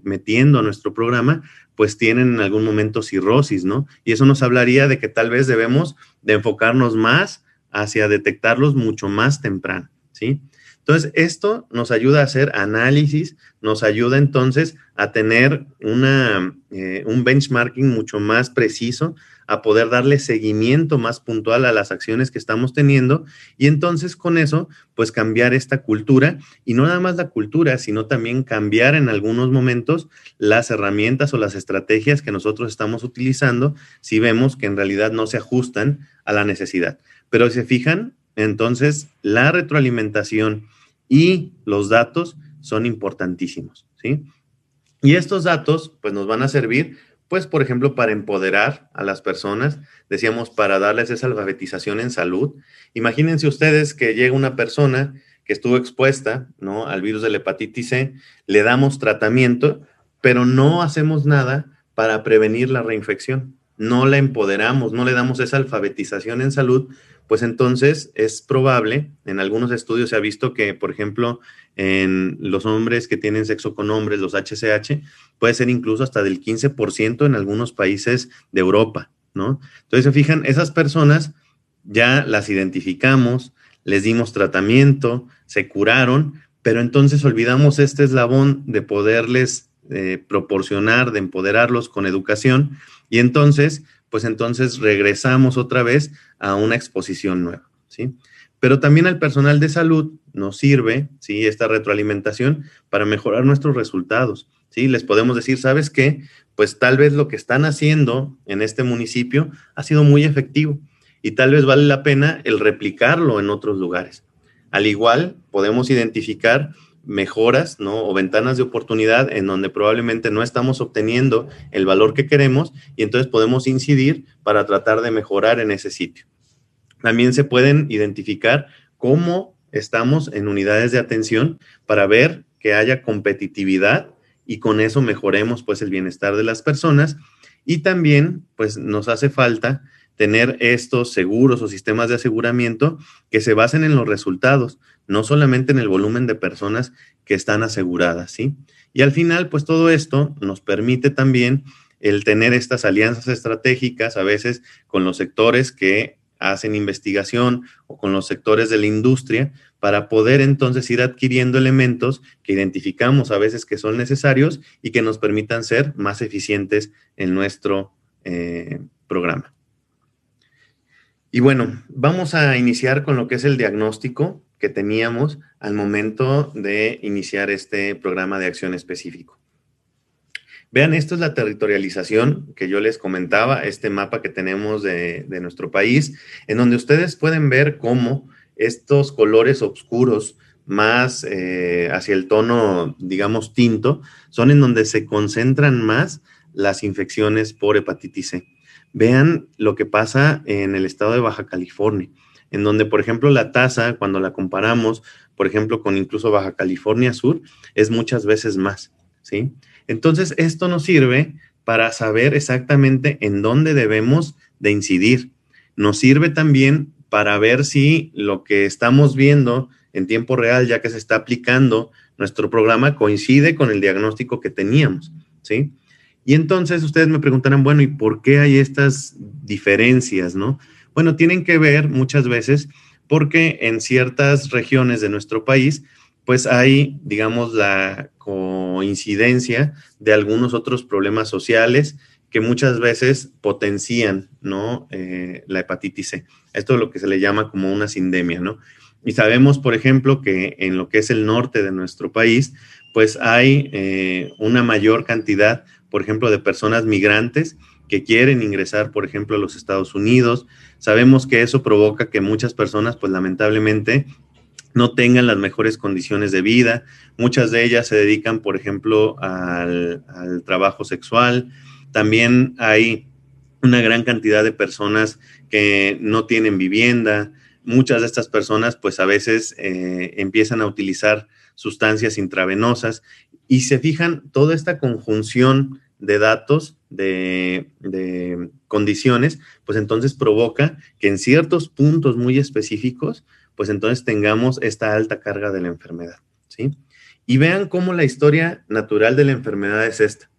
metiendo a nuestro programa, pues tienen en algún momento cirrosis, ¿no? Y eso nos hablaría de que tal vez debemos de enfocarnos más hacia detectarlos mucho más temprano, ¿sí? Entonces, esto nos ayuda a hacer análisis, nos ayuda entonces a tener un benchmarking mucho más preciso, a poder darle seguimiento más puntual a las acciones que estamos teniendo y entonces con eso, pues cambiar esta cultura y no nada más la cultura, sino también cambiar en algunos momentos las herramientas o las estrategias que nosotros estamos utilizando si vemos que en realidad no se ajustan a la necesidad. Pero si se fijan, entonces la retroalimentación y los datos son importantísimos, ¿sí? Y estos datos, pues, nos van a servir, pues, por ejemplo, para empoderar a las personas, decíamos, para darles esa alfabetización en salud. Imagínense ustedes que llega una persona que estuvo expuesta, ¿no?, al virus de la hepatitis C, le damos tratamiento, pero no hacemos nada para prevenir la reinfección. No la empoderamos, no le damos esa alfabetización en salud, pues entonces es probable, en algunos estudios se ha visto que, por ejemplo, en los hombres que tienen sexo con hombres, los HCH, puede ser incluso hasta del 15% en algunos países de Europa, ¿no? Entonces, se fijan, esas personas ya las identificamos, les dimos tratamiento, se curaron, pero entonces olvidamos este eslabón de poderles proporcionar, de empoderarlos con educación y entonces, pues entonces regresamos otra vez a una exposición nueva, ¿sí? Pero también al personal de salud nos sirve, ¿sí?, esta retroalimentación para mejorar nuestros resultados, ¿sí? Les podemos decir, ¿sabes qué? Pues tal vez lo que están haciendo en este municipio ha sido muy efectivo y tal vez vale la pena el replicarlo en otros lugares. Al igual, podemos identificar mejoras, ¿no?, o ventanas de oportunidad en donde probablemente no estamos obteniendo el valor que queremos y entonces podemos incidir para tratar de mejorar en ese sitio. También se pueden identificar cómo estamos en unidades de atención para ver que haya competitividad y con eso mejoremos pues el bienestar de las personas y también pues nos hace falta tener estos seguros o sistemas de aseguramiento que se basen en los resultados, no solamente en el volumen de personas que están aseguradas, ¿sí? Y al final, pues todo esto nos permite también el tener estas alianzas estratégicas a veces con los sectores que hacen investigación o con los sectores de la industria para poder entonces ir adquiriendo elementos que identificamos a veces que son necesarios y que nos permitan ser más eficientes en nuestro programa. Y bueno, vamos a iniciar con lo que es el diagnóstico que teníamos al momento de iniciar este programa de acción específico. Vean, esto es la territorialización que yo les comentaba, este mapa que tenemos de nuestro país, en donde ustedes pueden ver cómo estos colores oscuros más hacia el tono, digamos, tinto, son en donde se concentran más las infecciones por hepatitis C. Vean lo que pasa en el estado de Baja California, en donde, por ejemplo, la tasa, cuando la comparamos, por ejemplo, con incluso Baja California Sur, es muchas veces más, ¿sí? Entonces, esto nos sirve para saber exactamente en dónde debemos de incidir. Nos sirve también para ver si lo que estamos viendo en tiempo real, ya que se está aplicando nuestro programa, coincide con el diagnóstico que teníamos, ¿sí? Y entonces ustedes me preguntarán, bueno, ¿y por qué hay estas diferencias, no? Bueno, tienen que ver muchas veces porque en ciertas regiones de nuestro país, pues hay, digamos, la coincidencia de algunos otros problemas sociales que muchas veces potencian, ¿no? La hepatitis C. Esto es lo que se le llama como una sindemia, ¿no? Y sabemos, por ejemplo, que en lo que es el norte de nuestro país, pues hay una mayor cantidad, por ejemplo, de personas migrantes que quieren ingresar, por ejemplo, a los Estados Unidos. Sabemos que eso provoca que muchas personas, pues lamentablemente, no tengan las mejores condiciones de vida. Muchas de ellas se dedican, por ejemplo, al trabajo sexual. También hay una gran cantidad de personas que no tienen vivienda. Muchas de estas personas, pues a veces empiezan a utilizar sustancias intravenosas y se fijan toda esta conjunción de datos, de condiciones, pues entonces provoca que en ciertos puntos muy específicos, pues entonces tengamos esta alta carga de la enfermedad, ¿sí? Y vean cómo la historia natural de la enfermedad es esta.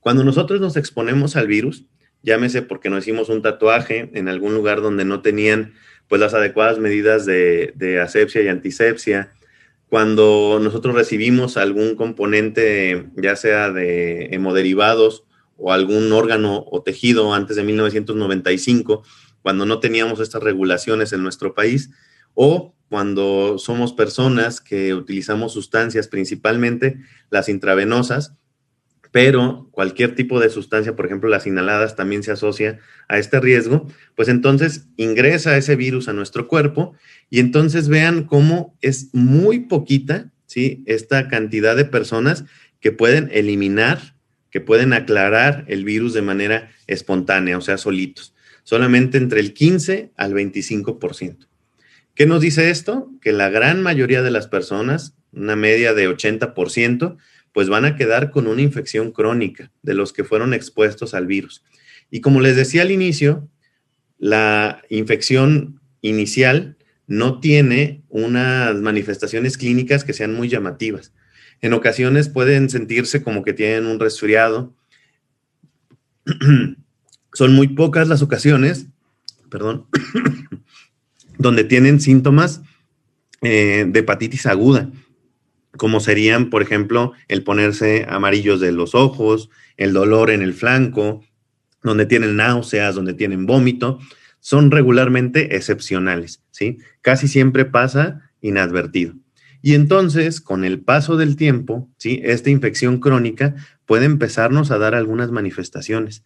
Cuando nosotros nos exponemos al virus, llámese porque nos hicimos un tatuaje en algún lugar donde no tenían pues las adecuadas medidas de asepsia y antisepsia, cuando nosotros recibimos algún componente, ya sea de hemoderivados o algún órgano o tejido antes de 1995, cuando no teníamos estas regulaciones en nuestro país, o cuando somos personas que utilizamos sustancias, principalmente las intravenosas, pero cualquier tipo de sustancia, por ejemplo, las inhaladas, también se asocia a este riesgo, pues entonces ingresa ese virus a nuestro cuerpo y entonces vean cómo es muy poquita, ¿sí? Esta cantidad de personas que pueden eliminar, que pueden aclarar el virus de manera espontánea, o sea, solitos. Solamente entre el 15 al 25%. ¿Qué nos dice esto? Que la gran mayoría de las personas, una media de 80%, pues van a quedar con una infección crónica de los que fueron expuestos al virus. Y como les decía al inicio, la infección inicial no tiene unas manifestaciones clínicas que sean muy llamativas. En ocasiones pueden sentirse como que tienen un resfriado. Son muy pocas las ocasiones, perdón, donde tienen síntomas de hepatitis aguda, como serían, por ejemplo, el ponerse amarillos de los ojos, el dolor en el flanco, donde tienen náuseas, donde tienen vómito, son regularmente excepcionales, ¿sí? Casi siempre pasa inadvertido. Y entonces, con el paso del tiempo, ¿sí? Esta infección crónica puede empezarnos a dar algunas manifestaciones.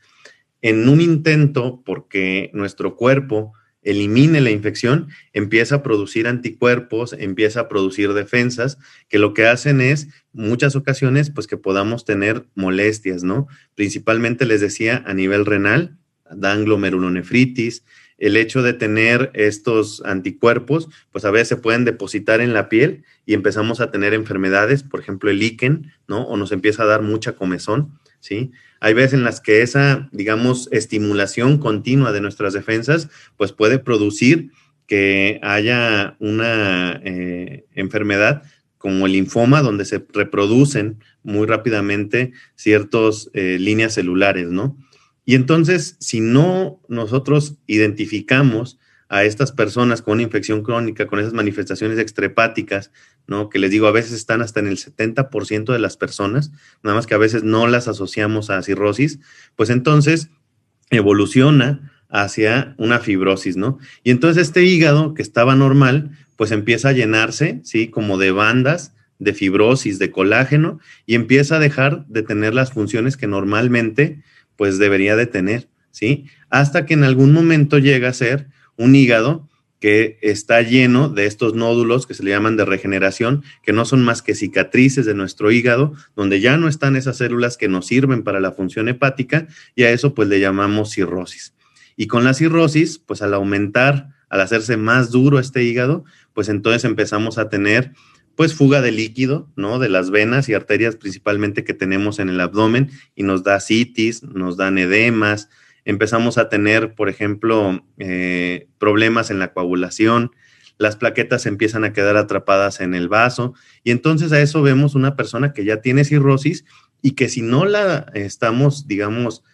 En un intento, porque nuestro cuerpo elimine la infección, empieza a producir anticuerpos, empieza a producir defensas, que lo que hacen es, muchas ocasiones, pues que podamos tener molestias, ¿no? Principalmente, les decía, a nivel renal, dan glomerulonefritis. El hecho de tener estos anticuerpos, pues a veces se pueden depositar en la piel y empezamos a tener enfermedades, por ejemplo, el líquen, ¿no? O nos empieza a dar mucha comezón, ¿sí? Hay veces en las que esa, digamos, estimulación continua de nuestras defensas, pues puede producir que haya una enfermedad como el linfoma, donde se reproducen muy rápidamente ciertas líneas celulares, ¿no? Y entonces, si no nosotros identificamos a estas personas con una infección crónica, con esas manifestaciones extrahepáticas, ¿no? Que les digo, a veces están hasta en el 70% de las personas, nada más que a veces no las asociamos a cirrosis, pues entonces evoluciona hacia una fibrosis, ¿no? Y entonces este hígado que estaba normal, pues empieza a llenarse, ¿sí? Como de bandas de fibrosis, de colágeno, y empieza a dejar de tener las funciones que normalmente, pues debería de tener, ¿sí? Hasta que en algún momento llega a ser un hígado que está lleno de estos nódulos que se le llaman de regeneración, que no son más que cicatrices de nuestro hígado, donde ya no están esas células que nos sirven para la función hepática, y a eso pues le llamamos cirrosis. Y con la cirrosis, pues al aumentar, al hacerse más duro este hígado, pues entonces empezamos a tener pues fuga de líquido, ¿no? De las venas y arterias principalmente que tenemos en el abdomen, y nos da citis, nos dan edemas, empezamos a tener, por ejemplo, problemas en la coagulación, las plaquetas empiezan a quedar atrapadas en el vaso, y entonces a eso vemos una persona que ya tiene cirrosis y que si no la estamos, digamos,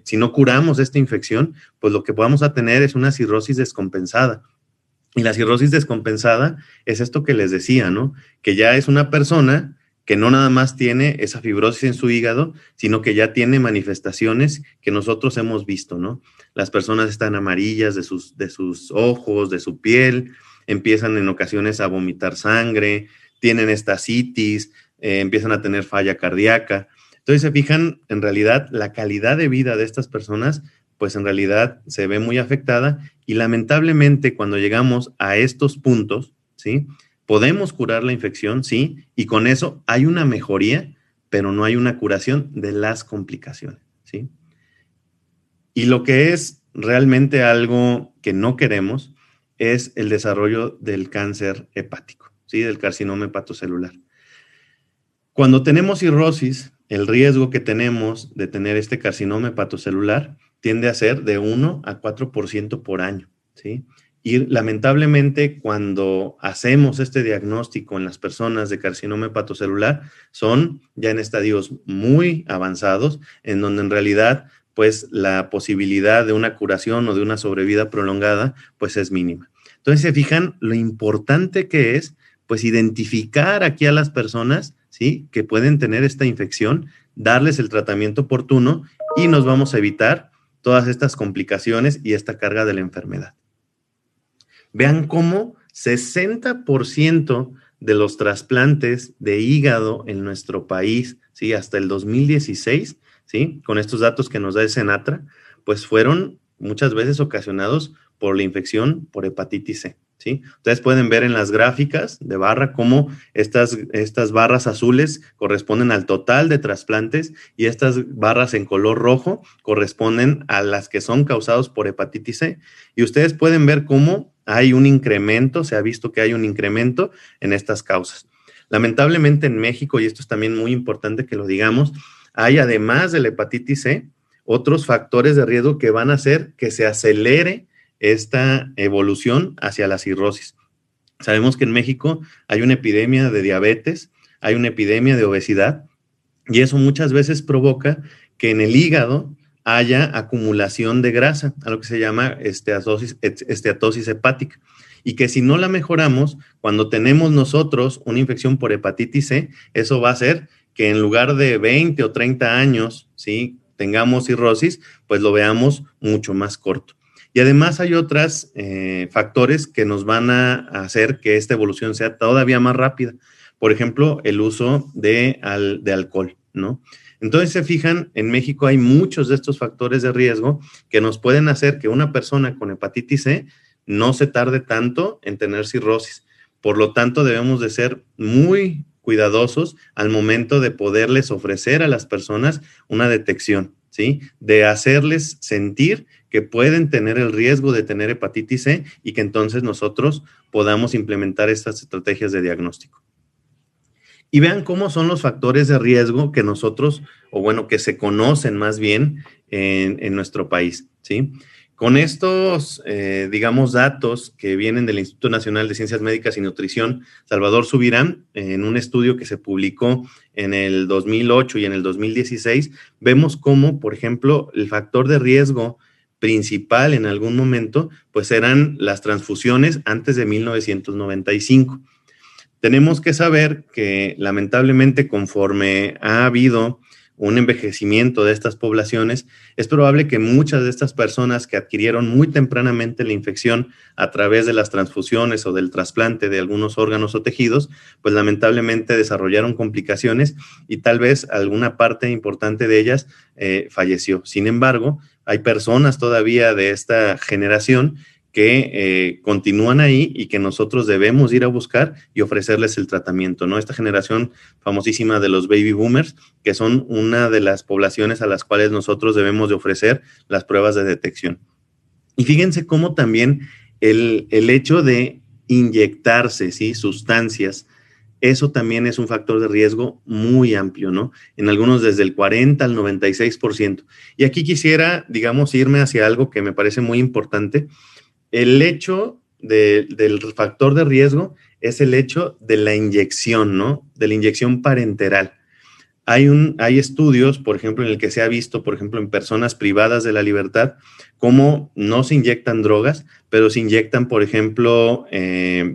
si no curamos esta infección, pues lo que vamos a tener es una cirrosis descompensada. Y la cirrosis descompensada es esto que les decía, ¿no? Que ya es una persona que no nada más tiene esa fibrosis en su hígado, sino que ya tiene manifestaciones que nosotros hemos visto, ¿no? Las personas están amarillas de sus ojos, de su piel, empiezan en ocasiones a vomitar sangre, tienen esta citis, empiezan a tener falla cardíaca. Entonces se fijan, en realidad, la calidad de vida de estas personas, pues en realidad se ve muy afectada, y lamentablemente cuando llegamos a estos puntos, ¿sí? Podemos curar la infección, sí, y con eso hay una mejoría, pero no hay una curación de las complicaciones, ¿sí? Y lo que es realmente algo que no queremos es el desarrollo del cáncer hepático, ¿sí? Del carcinoma hepatocelular. Cuando tenemos cirrosis, el riesgo que tenemos de tener este carcinoma hepatocelular tiende a ser de 1 a 4% por año, ¿sí? Y lamentablemente cuando hacemos este diagnóstico en las personas de carcinoma hepatocelular, son ya en estadios muy avanzados, en donde en realidad pues la posibilidad de una curación o de una sobrevida prolongada pues es mínima. Entonces se fijan lo importante que es pues identificar aquí a las personas, ¿sí? Que pueden tener esta infección, darles el tratamiento oportuno, y nos vamos a evitar todas estas complicaciones y esta carga de la enfermedad. Vean cómo 60% de los trasplantes de hígado en nuestro país, ¿sí? Hasta el 2016, ¿sí? Con estos datos que nos da el Senatra, pues fueron muchas veces ocasionados por la infección por hepatitis C, ¿sí? Ustedes pueden ver en las gráficas de barra cómo estas barras azules corresponden al total de trasplantes, y estas barras en color rojo corresponden a las que son causados por hepatitis C. Y ustedes pueden ver cómo hay un incremento, se ha visto que hay un incremento en estas causas. Lamentablemente en México, y esto es también muy importante que lo digamos, hay además de la hepatitis C, otros factores de riesgo que van a hacer que se acelere esta evolución hacia la cirrosis. Sabemos que en México hay una epidemia de diabetes, hay una epidemia de obesidad, y eso muchas veces provoca que en el hígado haya acumulación de grasa, a lo que se llama esteatosis hepática, y que si no la mejoramos, cuando tenemos nosotros una infección por hepatitis C, eso va a hacer que en lugar de 20 o 30 años, ¿sí? Tengamos cirrosis, pues lo veamos mucho más corto. Y además hay otros factores que nos van a hacer que esta evolución sea todavía más rápida. Por ejemplo, el uso de alcohol, ¿no? Entonces, se fijan, en México hay muchos de estos factores de riesgo que nos pueden hacer que una persona con hepatitis C no se tarde tanto en tener cirrosis. Por lo tanto, debemos de ser muy cuidadosos al momento de poderles ofrecer a las personas una detección, ¿sí? De hacerles sentir que pueden tener el riesgo de tener hepatitis C, y que entonces nosotros podamos implementar estas estrategias de diagnóstico. Y vean cómo son los factores de riesgo que nosotros, o bueno, que se conocen más bien en nuestro país, ¿sí? Con estos, digamos, datos que vienen del Instituto Nacional de Ciencias Médicas y Nutrición, Salvador Subirán, en un estudio que se publicó en el 2008 y en el 2016, vemos cómo, por ejemplo, el factor de riesgo principal en algún momento, pues eran las transfusiones antes de 1995. Tenemos que saber que lamentablemente conforme ha habido un envejecimiento de estas poblaciones, es probable que muchas de estas personas que adquirieron muy tempranamente la infección a través de las transfusiones o del trasplante de algunos órganos o tejidos, pues lamentablemente desarrollaron complicaciones y tal vez alguna parte importante de ellas falleció. Sin embargo, hay personas todavía de esta generación que continúan ahí y que nosotros debemos ir a buscar y ofrecerles el tratamiento, ¿no? Esta generación famosísima de los baby boomers, que son una de las poblaciones a las cuales nosotros debemos de ofrecer las pruebas de detección. Y fíjense cómo también el hecho de inyectarse, ¿sí?, sustancias, eso también es un factor de riesgo muy amplio, ¿no? En algunos desde el 40 al 96%. Y aquí quisiera, digamos, irme hacia algo que me parece muy importante. El hecho del factor de riesgo es el hecho de la inyección, ¿no? De la inyección parenteral. Hay estudios, por ejemplo, en el que se ha visto, por ejemplo, en personas privadas de la libertad, cómo no se inyectan drogas, pero se inyectan, por ejemplo,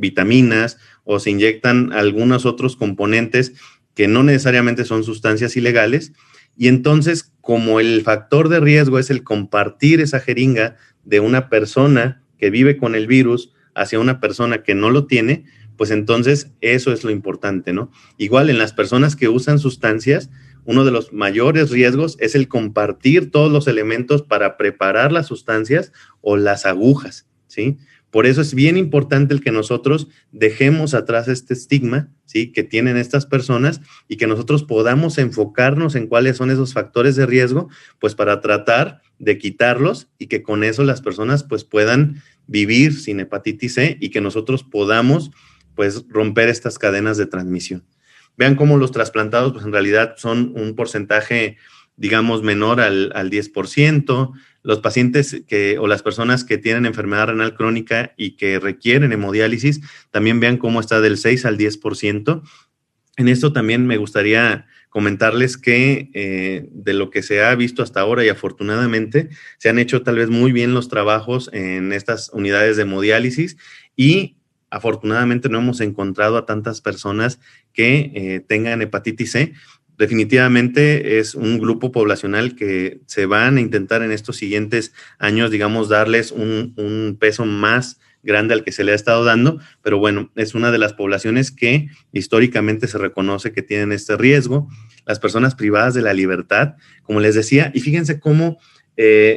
vitaminas o se inyectan algunos otros componentes que no necesariamente son sustancias ilegales. Y entonces, como el factor de riesgo es el compartir esa jeringa de una persona que vive con el virus hacia una persona que no lo tiene, pues entonces eso es lo importante, ¿no? Igual en las personas que usan sustancias, uno de los mayores riesgos es el compartir todos los elementos para preparar las sustancias o las agujas, ¿sí? Por eso es bien importante el que nosotros dejemos atrás este estigma, ¿sí?, que tienen estas personas y que nosotros podamos enfocarnos en cuáles son esos factores de riesgo, pues para tratar de quitarlos y que con eso las personas pues puedan vivir sin hepatitis C y que nosotros podamos pues romper estas cadenas de transmisión. Vean cómo los trasplantados pues en realidad son un porcentaje, digamos, menor al 10%. Los pacientes o las personas que tienen enfermedad renal crónica y que requieren hemodiálisis, también vean cómo está del 6 al 10%. En esto también me gustaría comentarles que de lo que se ha visto hasta ahora y afortunadamente se han hecho tal vez muy bien los trabajos en estas unidades de hemodiálisis y afortunadamente no hemos encontrado a tantas personas que tengan hepatitis C. Definitivamente es un grupo poblacional que se van a intentar en estos siguientes años, digamos, darles un peso más grande al que se le ha estado dando, pero bueno, es una de las poblaciones que históricamente se reconoce que tienen este riesgo. Las personas privadas de la libertad, como les decía, y fíjense cómo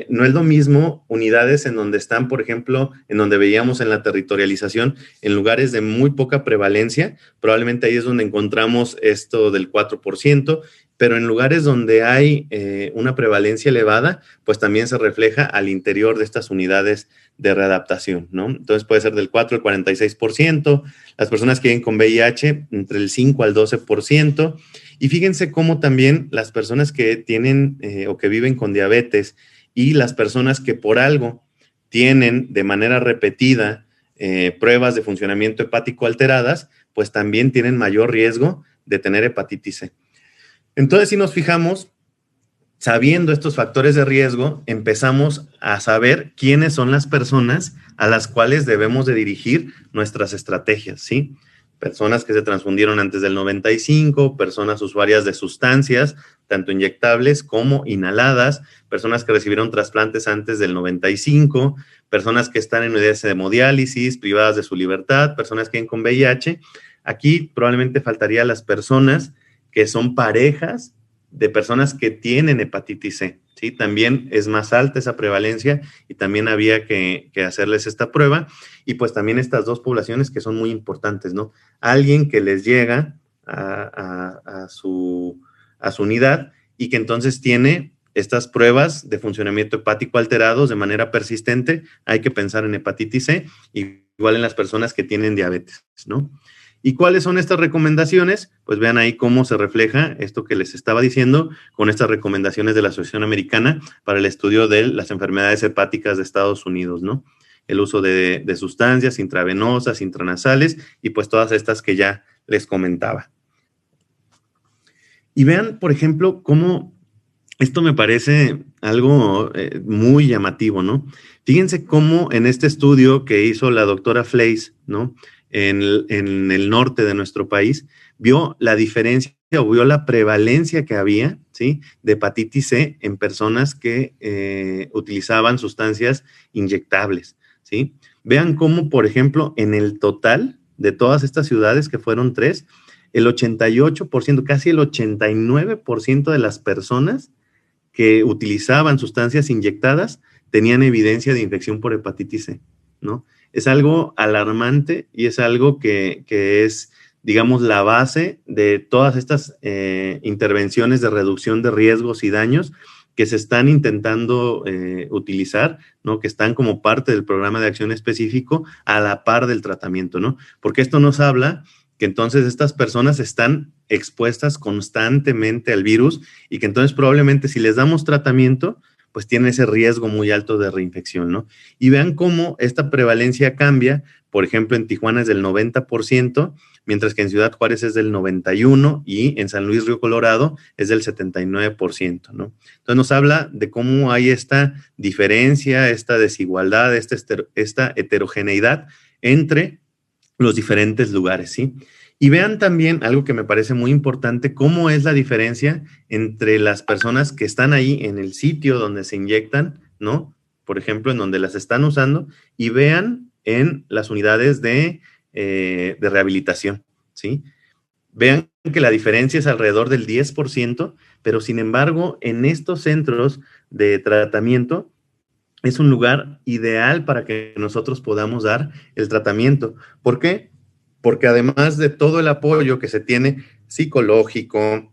no es lo mismo unidades en donde están, por ejemplo, en donde veíamos en la territorialización, en lugares de muy poca prevalencia, probablemente ahí es donde encontramos esto del 4%, pero en lugares donde hay una prevalencia elevada, pues también se refleja al interior de estas unidades de readaptación, ¿no? Entonces puede ser del 4 al 46%, las personas que viven con VIH entre el 5 al 12%, y fíjense cómo también las personas que tienen o que viven con diabetes y las personas que por algo tienen de manera repetida pruebas de funcionamiento hepático alteradas, pues también tienen mayor riesgo de tener hepatitis C. Entonces, si nos fijamos, sabiendo estos factores de riesgo, empezamos a saber quiénes son las personas a las cuales debemos de dirigir nuestras estrategias, ¿sí? Personas que se transfundieron antes del 95, personas usuarias de sustancias, tanto inyectables como inhaladas, personas que recibieron trasplantes antes del 95, personas que están en unidades de hemodiálisis, privadas de su libertad, personas que viven con VIH. Aquí probablemente faltaría las personas que son parejas de personas que tienen hepatitis C, ¿sí? También es más alta esa prevalencia y también había que hacerles esta prueba. Y pues también estas dos poblaciones que son muy importantes, ¿no? Alguien que les llega a su unidad y que entonces tiene estas pruebas de funcionamiento hepático alterados de manera persistente, hay que pensar en hepatitis C, igual en las personas que tienen diabetes, ¿no? ¿Y cuáles son estas recomendaciones? Pues vean ahí cómo se refleja esto que les estaba diciendo con estas recomendaciones de la Asociación Americana para el estudio de las enfermedades hepáticas de Estados Unidos, ¿no? El uso de sustancias intravenosas, intranasales y pues todas estas que ya les comentaba. Y vean, por ejemplo, cómo esto me parece algo muy llamativo, ¿no? Fíjense cómo en este estudio que hizo la doctora Fleiss, ¿no? En el norte de nuestro país, vio la diferencia o vio la prevalencia que había, ¿sí? De hepatitis C en personas que utilizaban sustancias inyectables, ¿sí? Vean cómo, por ejemplo, en el total de todas estas ciudades, que fueron 3, el 88%, casi el 89% de las personas que utilizaban sustancias inyectadas tenían evidencia de infección por hepatitis C, ¿no? Es algo alarmante y es algo que es, digamos, la base de todas estas intervenciones de reducción de riesgos y daños que se están intentando utilizar, ¿no? Que están como parte del programa de acción específico a la par del tratamiento, ¿no? Porque esto nos habla que entonces estas personas están expuestas constantemente al virus y que entonces probablemente si les damos tratamiento, pues tienen ese riesgo muy alto de reinfección, ¿no? Y vean cómo esta prevalencia cambia, por ejemplo, en Tijuana es del 90%, mientras que en Ciudad Juárez es del 91% y en San Luis Río Colorado es del 79%, ¿no? Entonces nos habla de cómo hay esta diferencia, esta desigualdad, esta heterogeneidad entre los diferentes lugares, ¿sí? Y vean también algo que me parece muy importante, cómo es la diferencia entre las personas que están ahí en el sitio donde se inyectan, ¿no? Por ejemplo, en donde las están usando, y vean en las unidades de rehabilitación, ¿sí? Vean que la diferencia es alrededor del 10%, pero sin embargo, en estos centros de tratamiento, es un lugar ideal para que nosotros podamos dar el tratamiento. ¿Por qué? Porque además de todo el apoyo que se tiene psicológico,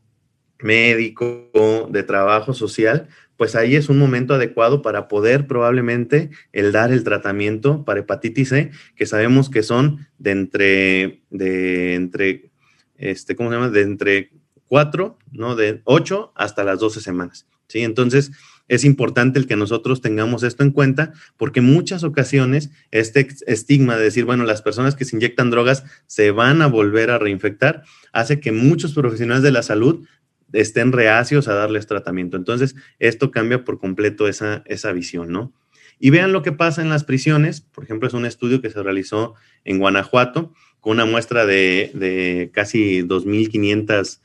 médico, de trabajo social, pues ahí es un momento adecuado para poder probablemente dar el tratamiento para hepatitis C, que sabemos que son de entre 4, ¿no? De 8 hasta las 12 semanas, ¿sí? Entonces, es importante el que nosotros tengamos esto en cuenta porque en muchas ocasiones este estigma de decir, bueno, las personas que se inyectan drogas se van a volver a reinfectar, hace que muchos profesionales de la salud estén reacios a darles tratamiento. Entonces, esto cambia por completo esa visión, ¿no? Y vean lo que pasa en las prisiones. Por ejemplo, es un estudio que se realizó en Guanajuato con una muestra de casi 2,500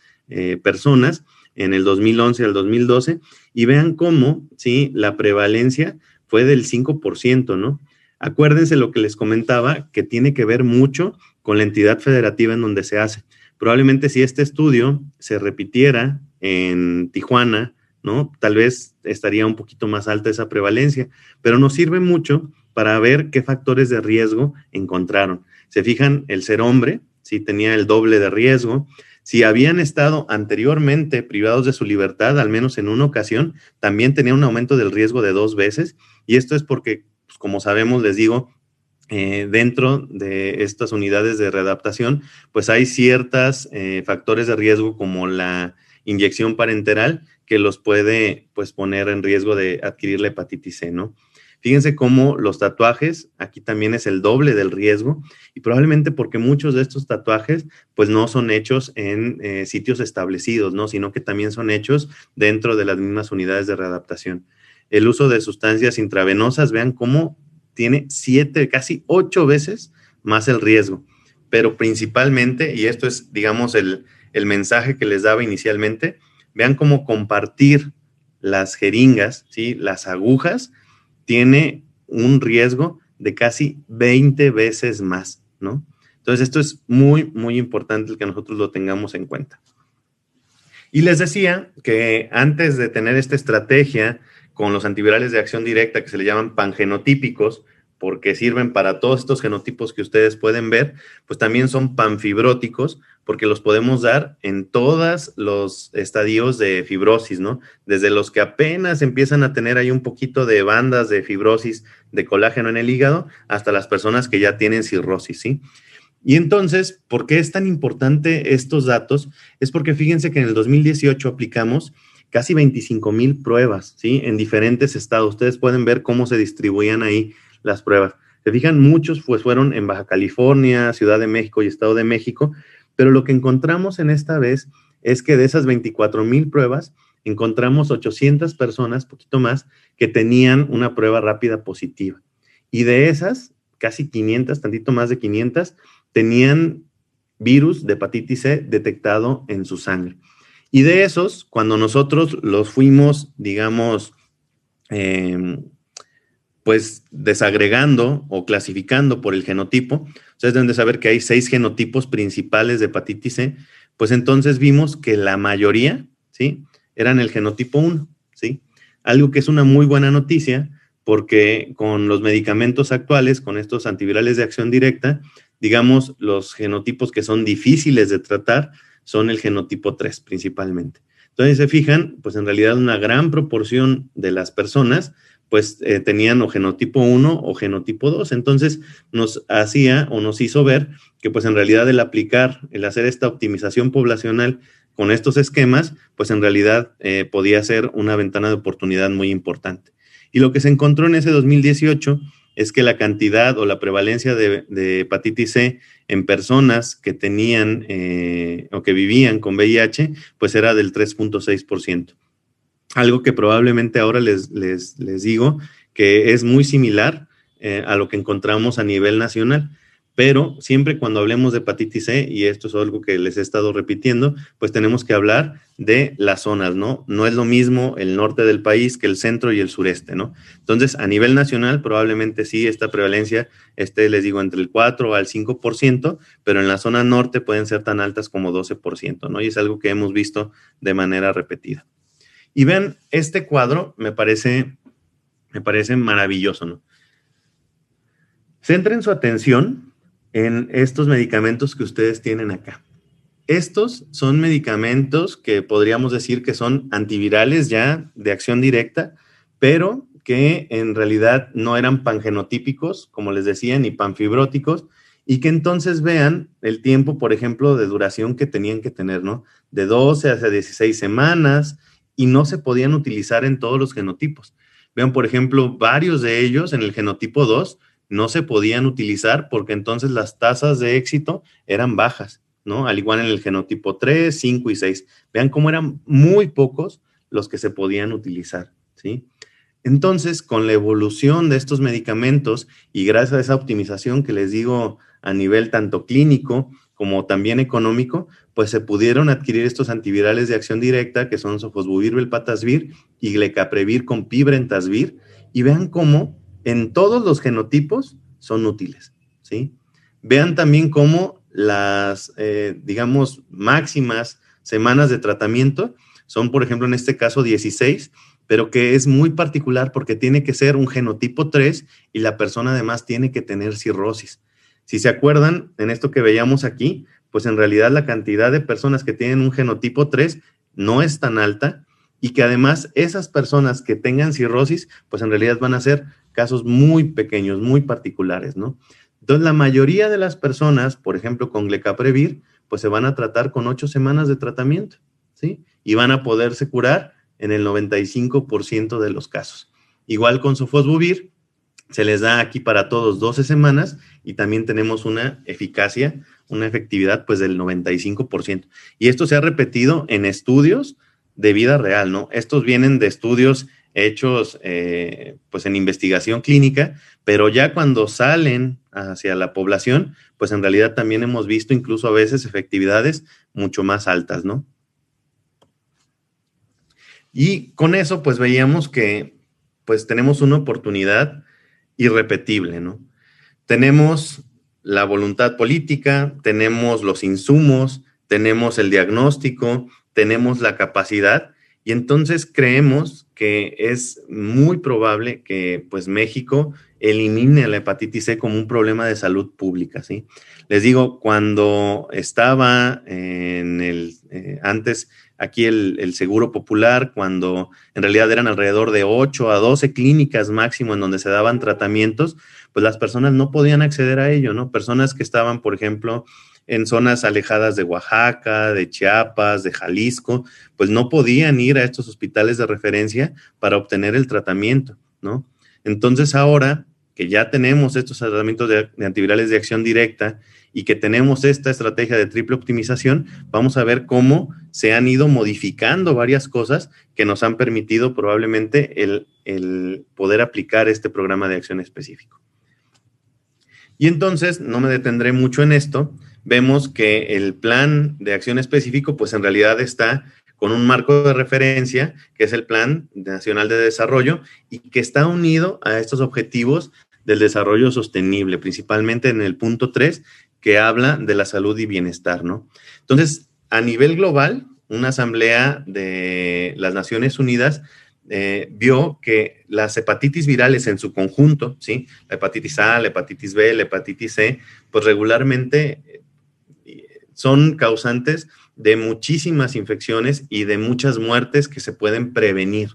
personas en el 2011 al 2012, y vean cómo, ¿sí? La prevalencia fue del 5%, ¿no? Acuérdense lo que les comentaba, que tiene que ver mucho con la entidad federativa en donde se hace. Probablemente si este estudio se repitiera en Tijuana, ¿no? Tal vez estaría un poquito más alta esa prevalencia, pero nos sirve mucho para ver qué factores de riesgo encontraron. Se fijan, el ser hombre, sí, tenía el doble de riesgo. Si habían estado anteriormente privados de su libertad, al menos en una ocasión, también tenía un aumento del riesgo de 2 veces. Y esto es porque, pues, como sabemos, les digo, dentro de estas unidades de readaptación, pues hay ciertos factores de riesgo como la inyección parenteral que los puede, pues, poner en riesgo de adquirir la hepatitis C, ¿no? Fíjense cómo los tatuajes, aquí también es el doble del riesgo, y probablemente porque muchos de estos tatuajes pues no son hechos en sitios establecidos, ¿no? Sino que también son hechos dentro de las mismas unidades de readaptación. El uso de sustancias intravenosas, vean cómo tiene 7, casi 8 veces más el riesgo, pero principalmente, y esto es, digamos, el mensaje que les daba inicialmente, vean cómo compartir las jeringas, ¿sí? Las agujas, tiene un riesgo de casi 20 veces más, ¿no? Entonces, esto es muy, muy importante el que nosotros lo tengamos en cuenta. Y les decía que antes de tener esta estrategia con los antivirales de acción directa que se le llaman pangenotípicos, porque sirven para todos estos genotipos que ustedes pueden ver, pues también son panfibróticos, porque los podemos dar en todos los estadios de fibrosis, ¿no? Desde los que apenas empiezan a tener ahí un poquito de bandas de fibrosis de colágeno en el hígado, hasta las personas que ya tienen cirrosis, ¿sí? Y entonces, ¿por qué es tan importante estos datos? Es porque fíjense que en el 2018 aplicamos casi 25,000 pruebas, ¿sí? En diferentes estados. Ustedes pueden ver cómo se distribuían ahí las pruebas. Se fijan, muchos pues fueron en Baja California, Ciudad de México y Estado de México, pero lo que encontramos en esta vez es que de esas 24,000 pruebas, encontramos 800 personas, poquito más, que tenían una prueba rápida positiva. Y de esas, casi 500, tantito más de 500, tenían virus de hepatitis C detectado en su sangre. Y de esos, cuando nosotros los fuimos, digamos, pues desagregando o clasificando por el genotipo, ustedes deben de saber que hay 6 genotipos principales de hepatitis C, pues entonces vimos que la mayoría, ¿sí?, eran el genotipo 1, ¿sí? Algo que es una muy buena noticia, porque con los medicamentos actuales, con estos antivirales de acción directa, digamos, los genotipos que son difíciles de tratar son el genotipo 3 principalmente. Entonces, se fijan, pues en realidad una gran proporción de las personas pues tenían o genotipo 1 o genotipo 2. Entonces, nos hacía o nos hizo ver que pues en realidad el hacer esta optimización poblacional con estos esquemas, pues en realidad podía ser una ventana de oportunidad muy importante. Y lo que se encontró en ese 2018 es que la cantidad o la prevalencia de hepatitis C en personas que tenían o que vivían con VIH, pues era del 3.6%. Algo que probablemente ahora les digo que es muy similar a lo que encontramos a nivel nacional. Pero siempre cuando hablemos de hepatitis C, y esto es algo que les he estado repitiendo, pues tenemos que hablar de las zonas, ¿no? No es lo mismo el norte del país que el centro y el sureste, ¿no? Entonces, a nivel nacional, probablemente sí, esta prevalencia esté, les digo, entre el 4 al 5%, pero en la zona norte pueden ser tan altas como 12%, ¿no? Y es algo que hemos visto de manera repetida. Y vean, este cuadro me parece maravilloso, ¿no? Centren su atención en estos medicamentos que ustedes tienen acá. Estos son medicamentos que podríamos decir que son antivirales ya de acción directa, pero que en realidad no eran pangenotípicos, como les decía, ni panfibróticos, y que entonces vean el tiempo, por ejemplo, de duración que tenían que tener, ¿no? De 12 a 16 semanas, y no se podían utilizar en todos los genotipos. Vean, por ejemplo, varios de ellos en el genotipo 2 no se podían utilizar porque entonces las tasas de éxito eran bajas, ¿no? Al igual en el genotipo 3, 5 y 6. Vean cómo eran muy pocos los que se podían utilizar, ¿sí? Entonces, con la evolución de estos medicamentos y gracias a esa optimización que les digo a nivel tanto clínico como también económico, pues se pudieron adquirir estos antivirales de acción directa que son sofosbuvir, velpatasvir y glecaprevir con pibrentasvir, y vean cómo en todos los genotipos son útiles, ¿sí? Vean también cómo las, digamos, máximas semanas de tratamiento son, por ejemplo, en este caso 16, pero que es muy particular porque tiene que ser un genotipo 3 y la persona además tiene que tener cirrosis. Si se acuerdan, en esto que veíamos aquí, pues en realidad la cantidad de personas que tienen un genotipo 3 no es tan alta y que además esas personas que tengan cirrosis, pues en realidad van a ser casos muy pequeños, muy particulares, ¿no? Entonces, la mayoría de las personas, por ejemplo, con glecaprevir, pues se van a tratar con 8 semanas de tratamiento, ¿sí? Y van a poderse curar en el 95% de los casos. Igual con sofosbuvir, se les da aquí para todos 12 semanas y también tenemos una eficacia, una efectividad pues del 95%. Y esto se ha repetido en estudios de vida real, ¿no? Estos vienen de estudios hechos pues en investigación clínica, pero ya cuando salen hacia la población, pues en realidad también hemos visto incluso a veces efectividades mucho más altas, ¿no? Y con eso pues veíamos que pues tenemos una oportunidad irrepetible, ¿no? Tenemos la voluntad política, tenemos los insumos, tenemos el diagnóstico, tenemos la capacidad Y entonces creemos que es muy probable que pues México elimine la hepatitis C como un problema de salud pública, ¿sí? Les digo, cuando estaba antes aquí el Seguro Popular, cuando en realidad eran alrededor de 8 a 12 clínicas máximo en donde se daban tratamientos, pues las personas no podían acceder a ello, ¿no? Personas que estaban, por ejemplo, en zonas alejadas de Oaxaca, de Chiapas, de Jalisco, pues no podían ir a estos hospitales de referencia para obtener el tratamiento, ¿no? Entonces ahora que ya tenemos estos tratamientos de antivirales de acción directa y que tenemos esta estrategia de triple optimización, vamos a ver cómo se han ido modificando varias cosas que nos han permitido probablemente el poder aplicar este programa de acción específico. Y entonces, no me detendré mucho en esto, vemos que el plan de acción específico, pues en realidad está con un marco de referencia, que es el Plan Nacional de Desarrollo, y que está unido a estos objetivos del desarrollo sostenible, principalmente en el punto 3, que habla de la salud y bienestar, ¿no? Entonces, a nivel global, una asamblea de las Naciones Unidas vio que las hepatitis virales en su conjunto, ¿sí? La hepatitis A, la hepatitis B, la hepatitis C, pues regularmente son causantes de muchísimas infecciones y de muchas muertes que se pueden prevenir.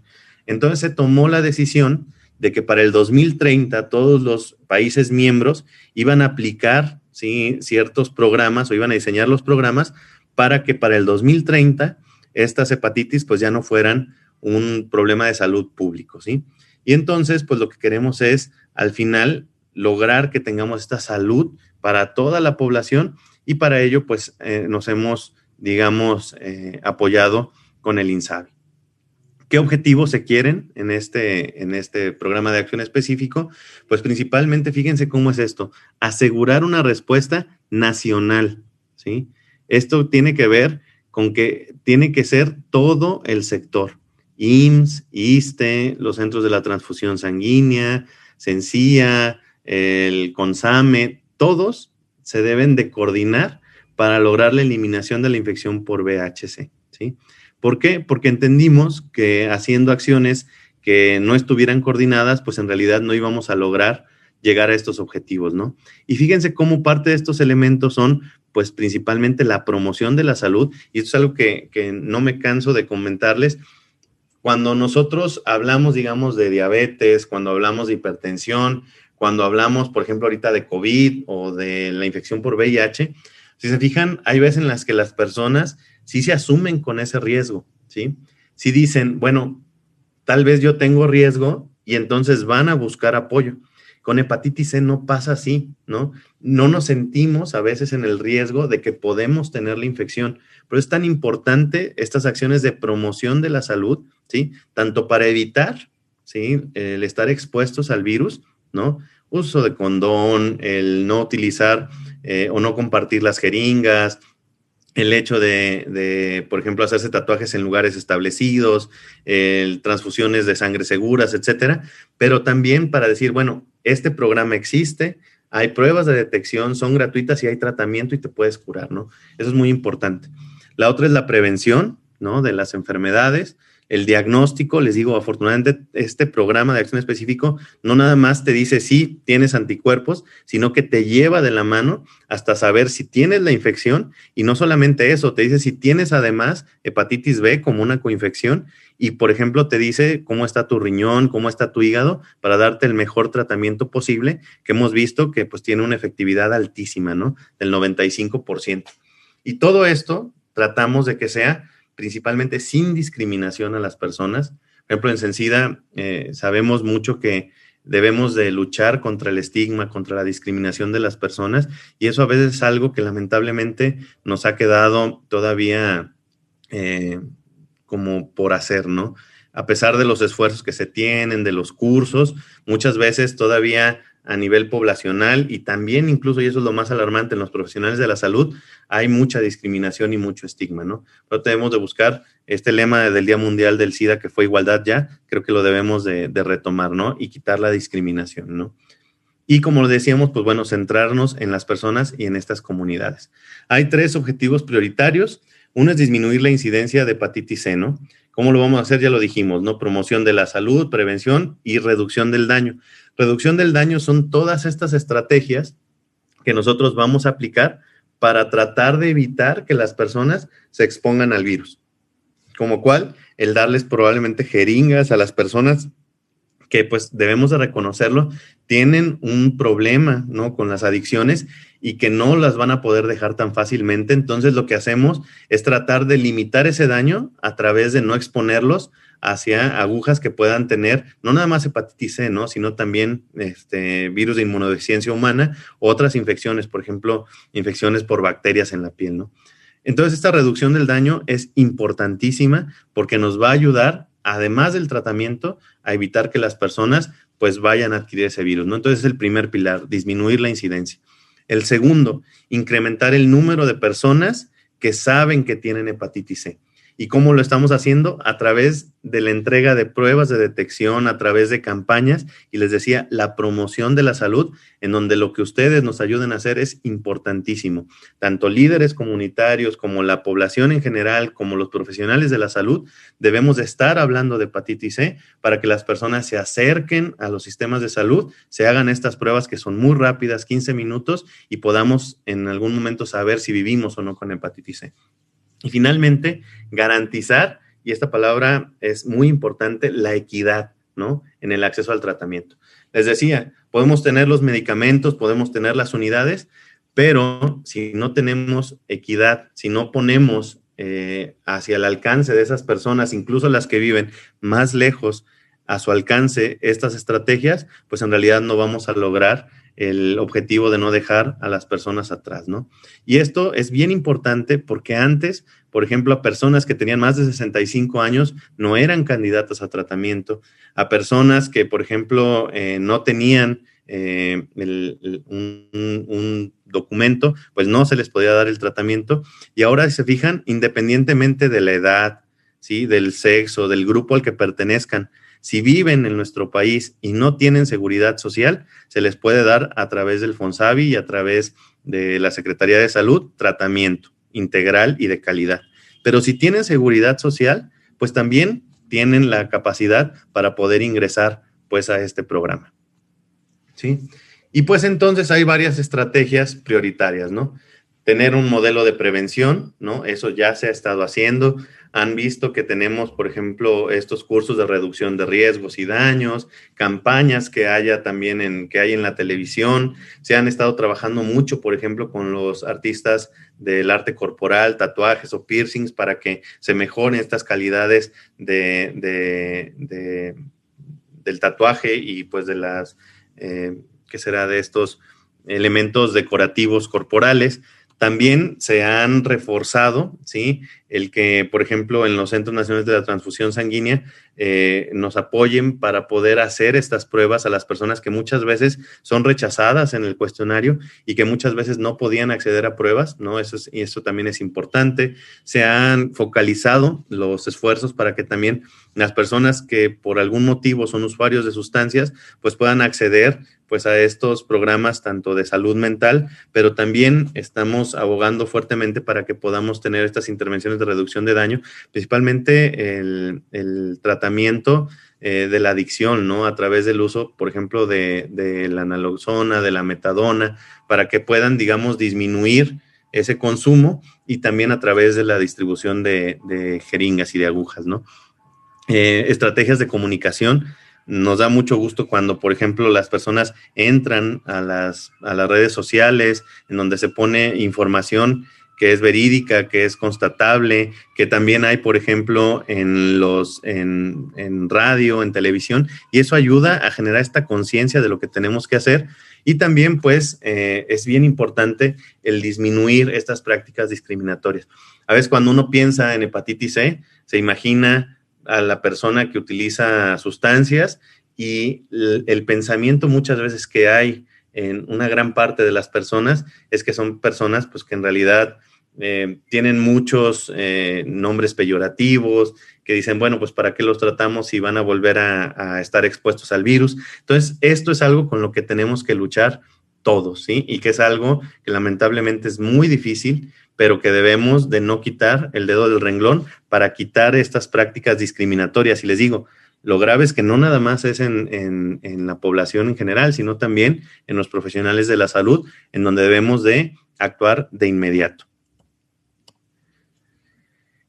Entonces se tomó la decisión de que para el 2030 todos los países miembros iban a aplicar, ¿sí?, ciertos programas o iban a diseñar los programas para que para el 2030 estas hepatitis pues ya no fueran un problema de salud público, ¿sí? Y entonces pues lo que queremos es al final lograr que tengamos esta salud para toda la población y para ello pues nos hemos, digamos, apoyado con el INSABI. ¿Qué objetivos se quieren en este programa de acción específico? Pues principalmente, fíjense cómo es esto, asegurar una respuesta nacional, ¿sí? Esto tiene que ver con que tiene que ser todo el sector, IMSS, ISSSTE, los centros de la transfusión sanguínea, Sencilla, el CONSAME, todos se deben de coordinar para lograr la eliminación de la infección por VHC, ¿sí? ¿Por qué? Porque entendimos que haciendo acciones que no estuvieran coordinadas, pues en realidad no íbamos a lograr llegar a estos objetivos, ¿no? Y fíjense cómo parte de estos elementos son, pues principalmente la promoción de la salud, y esto es algo que no me canso de comentarles. Cuando nosotros hablamos, digamos, de diabetes, cuando hablamos de hipertensión, cuando hablamos, por ejemplo, ahorita de COVID o de la infección por VIH, si se fijan, hay veces en las que las personas sí se asumen con ese riesgo, ¿sí? Sí dicen, bueno, tal vez yo tengo riesgo y entonces van a buscar apoyo. Con hepatitis C no pasa así, ¿no? No nos sentimos a veces en el riesgo de que podemos tener la infección. Pero es tan importante estas acciones de promoción de la salud, ¿sí? Tanto para evitar, ¿sí?, el estar expuestos al virus, ¿no? Uso de condón, el no utilizar o no compartir las jeringas, el hecho de, por ejemplo, hacerse tatuajes en lugares establecidos, transfusiones de sangre seguras, etcétera, pero también para decir, bueno, este programa existe, hay pruebas de detección, son gratuitas y hay tratamiento y te puedes curar, ¿no? Eso es muy importante. La otra es la prevención, ¿no?, de las enfermedades. El diagnóstico, les digo, afortunadamente este programa de acción específico no nada más te dice si tienes anticuerpos, sino que te lleva de la mano hasta saber si tienes la infección, y no solamente eso, te dice si tienes además hepatitis B como una coinfección y, por ejemplo, te dice cómo está tu riñón, cómo está tu hígado para darte el mejor tratamiento posible, que hemos visto que pues tiene una efectividad altísima, ¿no?, del 95%. Y todo esto tratamos de que sea principalmente sin discriminación a las personas. Por ejemplo, en Sencida sabemos mucho que debemos de luchar contra el estigma, contra la discriminación de las personas, y eso a veces es algo que lamentablemente nos ha quedado todavía como por hacer, ¿no? A pesar de los esfuerzos que se tienen, de los cursos, muchas veces todavía a nivel poblacional y también incluso, y eso es lo más alarmante, en los profesionales de la salud, hay mucha discriminación y mucho estigma, ¿no? Pero debemos de buscar este lema del Día Mundial del SIDA, que fue igualdad ya, creo que lo debemos de retomar, ¿no? Y quitar la discriminación, ¿no? Y como lo decíamos, pues bueno, centrarnos en las personas y en estas comunidades. Hay 3 objetivos prioritarios. Uno es disminuir la incidencia de hepatitis C, ¿no? ¿Cómo lo vamos a hacer? Ya lo dijimos, ¿no? Promoción de la salud, prevención y reducción del daño. Reducción del daño son todas estas estrategias que nosotros vamos a aplicar para tratar de evitar que las personas se expongan al virus. Como cuál, el darles probablemente jeringas a las personas que, pues, debemos de reconocerlo, tienen un problema, ¿no?, con las adicciones y que no las van a poder dejar tan fácilmente. Entonces, lo que hacemos es tratar de limitar ese daño a través de no exponerlos hacia agujas que puedan tener, no nada más hepatitis C, ¿no?, sino también virus de inmunodeficiencia humana, otras infecciones, por ejemplo, infecciones por bacterias en la piel, ¿no? Entonces, esta reducción del daño es importantísima porque nos va a ayudar, además del tratamiento, a evitar que las personas pues vayan a adquirir ese virus, ¿no? Entonces, es el primer pilar, disminuir la incidencia. El segundo, incrementar el número de personas que saben que tienen hepatitis C. ¿Y cómo lo estamos haciendo? A través de la entrega de pruebas de detección, a través de campañas, y les decía, la promoción de la salud, en donde lo que ustedes nos ayuden a hacer es importantísimo. Tanto líderes comunitarios como la población en general, como los profesionales de la salud, debemos de estar hablando de hepatitis C para que las personas se acerquen a los sistemas de salud, se hagan estas pruebas que son muy rápidas, 15 minutos, y podamos en algún momento saber si vivimos o no con hepatitis C. Y finalmente, garantizar, y esta palabra es muy importante, la equidad, ¿no?, en el acceso al tratamiento. Les decía, podemos tener los medicamentos, podemos tener las unidades, pero si no tenemos equidad, si no ponemos hacia el alcance de esas personas, incluso las que viven más lejos, a su alcance estas estrategias, pues en realidad no vamos a lograr el objetivo de no dejar a las personas atrás, ¿no? Y esto es bien importante porque antes, por ejemplo, a personas que tenían más de 65 años no eran candidatas a tratamiento, a personas que, por ejemplo, no tenían un documento, pues no se les podía dar el tratamiento. Y ahora, si se fijan, independientemente de la edad, ¿sí?, del sexo, del grupo al que pertenezcan, si viven en nuestro país y no tienen seguridad social, se les puede dar a través del Fonsavi y a través de la Secretaría de Salud tratamiento integral y de calidad. Pero si tienen seguridad social, pues también tienen la capacidad para poder ingresar pues a este programa, ¿sí? Y pues entonces hay varias estrategias prioritarias, ¿no? Tener un modelo de prevención, ¿no? Eso ya se ha estado haciendo. Han visto que tenemos, por ejemplo, estos cursos de reducción de riesgos y daños, campañas que haya también que hay en la televisión. Se han estado trabajando mucho, por ejemplo, con los artistas del arte corporal, tatuajes o piercings, para que se mejoren estas calidades del tatuaje y pues de las, ¿qué será?, de estos elementos decorativos corporales. También se han reforzado, ¿sí?, el que, por ejemplo, en los Centros Nacionales de la Transfusión Sanguínea nos apoyen para poder hacer estas pruebas a las personas que muchas veces son rechazadas en el cuestionario y que muchas veces no podían acceder a pruebas, ¿no? Eso también es importante. Se han focalizado los esfuerzos para que también las personas que por algún motivo son usuarios de sustancias, pues puedan acceder pues a estos programas tanto de salud mental, pero también estamos abogando fuertemente para que podamos tener estas intervenciones de reducción de daño, principalmente el tratamiento de la adicción, ¿no?, a través del uso, por ejemplo, de la naloxona, de la metadona, para que puedan, digamos, disminuir ese consumo y también a través de la distribución de jeringas y de agujas, ¿no? Estrategias de comunicación. Nos da mucho gusto cuando, por ejemplo, las personas entran a las redes sociales en donde se pone información que es verídica, que es constatable, que también hay, por ejemplo, en radio, en televisión, y eso ayuda a generar esta conciencia de lo que tenemos que hacer. Y también, pues, es bien importante el disminuir estas prácticas discriminatorias. A veces cuando uno piensa en hepatitis C, se imagina a la persona que utiliza sustancias y el pensamiento muchas veces que hay en una gran parte de las personas es que son personas pues que en realidad tienen muchos nombres peyorativos, que dicen, bueno, pues ¿para qué los tratamos si van a volver a estar expuestos al virus? Entonces, esto es algo con lo que tenemos que luchar todos, ¿sí? Y que es algo que lamentablemente es muy difícil, pero que debemos de no quitar el dedo del renglón para quitar estas prácticas discriminatorias. Y les digo, lo grave es que no nada más es en la población en general, sino también en los profesionales de la salud, en donde debemos de actuar de inmediato.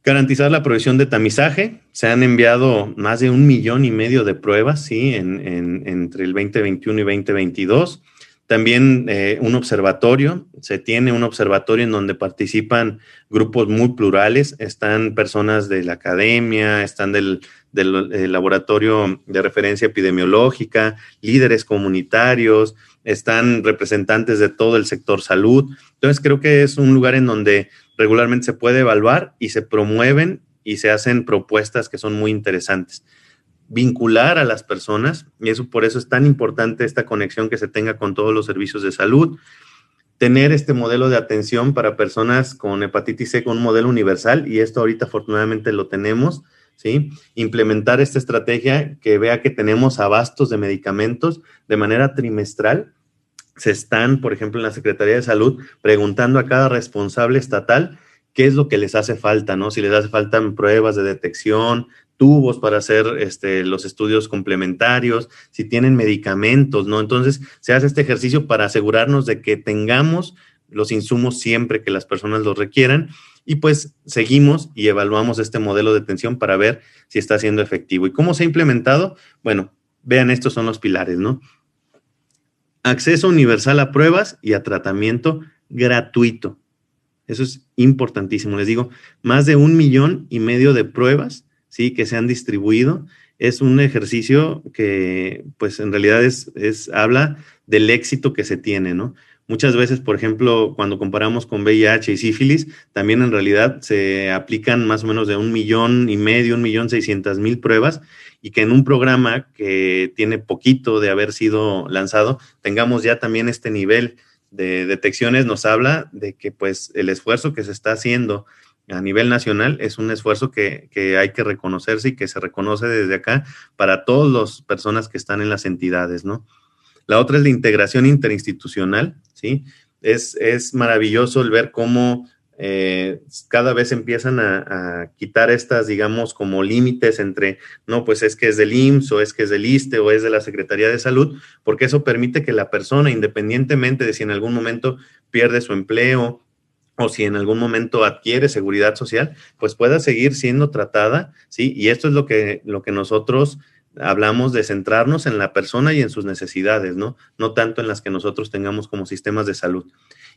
Garantizar la provisión de tamizaje. Se han enviado más de 1,5 millones de pruebas, ¿sí? Entre el 2021 y 2022. También un observatorio. Se tiene un observatorio en donde participan grupos muy plurales. Están personas de la academia, están del laboratorio de referencia epidemiológica, líderes comunitarios, están representantes de todo el sector salud. Entonces, creo que es un lugar en donde regularmente se puede evaluar y se promueven y se hacen propuestas que son muy interesantes. Vincular a las personas, y eso por eso es tan importante esta conexión que se tenga con todos los servicios de salud. Tener este modelo de atención para personas con hepatitis C con un modelo universal, y esto ahorita afortunadamente lo tenemos, ¿sí? Implementar esta estrategia que vea que tenemos abastos de medicamentos de manera trimestral. Se están, por ejemplo, en la Secretaría de Salud preguntando a cada responsable estatal qué es lo que les hace falta, ¿no? Si les hace falta pruebas de detección, tubos para hacer los estudios complementarios, si tienen medicamentos, ¿no? Entonces, se hace este ejercicio para asegurarnos de que tengamos los insumos siempre que las personas los requieran, y pues seguimos y evaluamos este modelo de atención para ver si está siendo efectivo. ¿Y cómo se ha implementado? Bueno, vean, estos son los pilares, ¿no? Acceso universal a pruebas y a tratamiento gratuito. Eso es importantísimo. Les digo, más de 1,5 millones de pruebas, ¿sí?, que se han distribuido. Es un ejercicio que, pues, en realidad habla del éxito que se tiene, ¿no? Muchas veces, por ejemplo, cuando comparamos con VIH y sífilis, también en realidad se aplican más o menos de 1,5 millones, 1,600,000 pruebas, y que en un programa que tiene poquito de haber sido lanzado, tengamos ya también este nivel de detecciones, nos habla de que, pues, el esfuerzo que se está haciendo a nivel nacional es un esfuerzo que hay que reconocerse y que se reconoce desde acá para todas las personas que están en las entidades, ¿no? La otra es la integración interinstitucional, ¿sí? Es maravilloso el ver cómo cada vez empiezan a quitar estas, digamos, como límites entre, no, pues es que es del IMSS, o es que es del ISSSTE, o es de la Secretaría de Salud, porque eso permite que la persona, independientemente de si en algún momento pierde su empleo o si en algún momento adquiere seguridad social, pues pueda seguir siendo tratada, ¿sí? Y esto es lo que nosotros hablamos, de centrarnos en la persona y en sus necesidades, ¿no? No tanto en las que nosotros tengamos como sistemas de salud.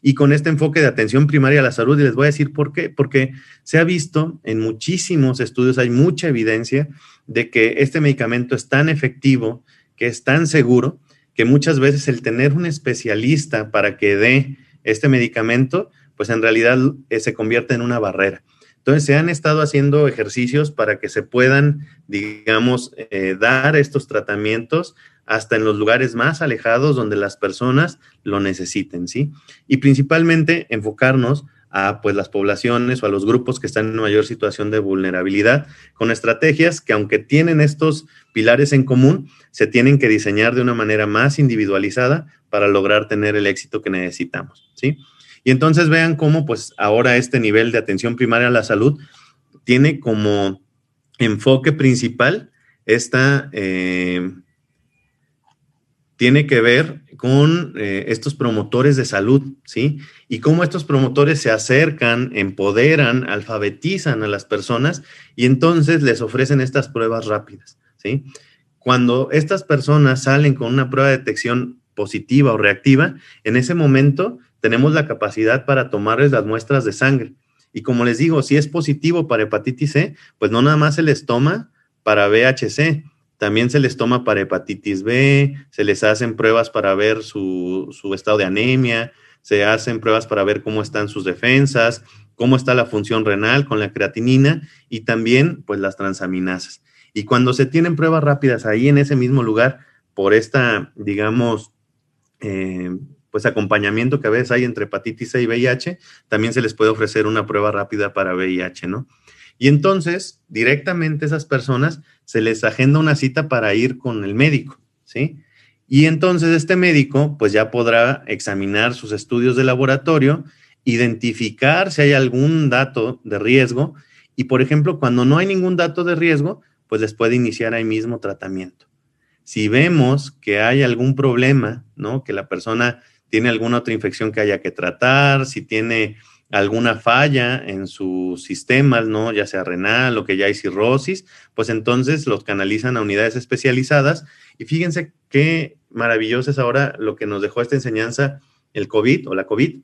Y con este enfoque de atención primaria a la salud, y les voy a decir por qué, porque se ha visto en muchísimos estudios, hay mucha evidencia de que este medicamento es tan efectivo, que es tan seguro, que muchas veces el tener un especialista para que dé este medicamento, pues en realidad se convierte en una barrera. Entonces, se han estado haciendo ejercicios para que se puedan, digamos, dar estos tratamientos hasta en los lugares más alejados donde las personas lo necesiten, ¿sí? Y principalmente enfocarnos a, pues, las poblaciones o a los grupos que están en mayor situación de vulnerabilidad, con estrategias que, aunque tienen estos pilares en común, se tienen que diseñar de una manera más individualizada para lograr tener el éxito que necesitamos, ¿sí? Y entonces vean cómo, pues, ahora este nivel de atención primaria a la salud tiene como enfoque principal tiene que ver con estos promotores de salud, ¿sí? Y cómo estos promotores se acercan, empoderan, alfabetizan a las personas y entonces les ofrecen estas pruebas rápidas, ¿sí? Cuando estas personas salen con una prueba de detección positiva o reactiva, en ese momento tenemos la capacidad para tomarles las muestras de sangre. Y como les digo, si es positivo para hepatitis C, pues no nada más se les toma para VHC, también se les toma para hepatitis B, se les hacen pruebas para ver su estado de anemia, se hacen pruebas para ver cómo están sus defensas, cómo está la función renal con la creatinina y también, pues, las transaminasas. Y cuando se tienen pruebas rápidas ahí en ese mismo lugar, por esta, digamos, pues acompañamiento que a veces hay entre hepatitis C y VIH, también se les puede ofrecer una prueba rápida para VIH, ¿no? Y entonces, directamente a esas personas se les agenda una cita para ir con el médico, ¿sí? Y entonces este médico, pues, ya podrá examinar sus estudios de laboratorio identificar si hay algún dato de riesgo y, por ejemplo, cuando no hay ningún dato de riesgo, pues les puede iniciar ahí mismo tratamiento. Si vemos que hay algún problema, ¿no? Que la persona tiene alguna otra infección que haya que tratar, si tiene alguna falla en sus sistemas, ¿no? Ya sea renal o que ya hay cirrosis, pues entonces los canalizan a unidades especializadas. Y fíjense qué maravilloso es ahora lo que nos dejó esta enseñanza, el COVID o la COVID,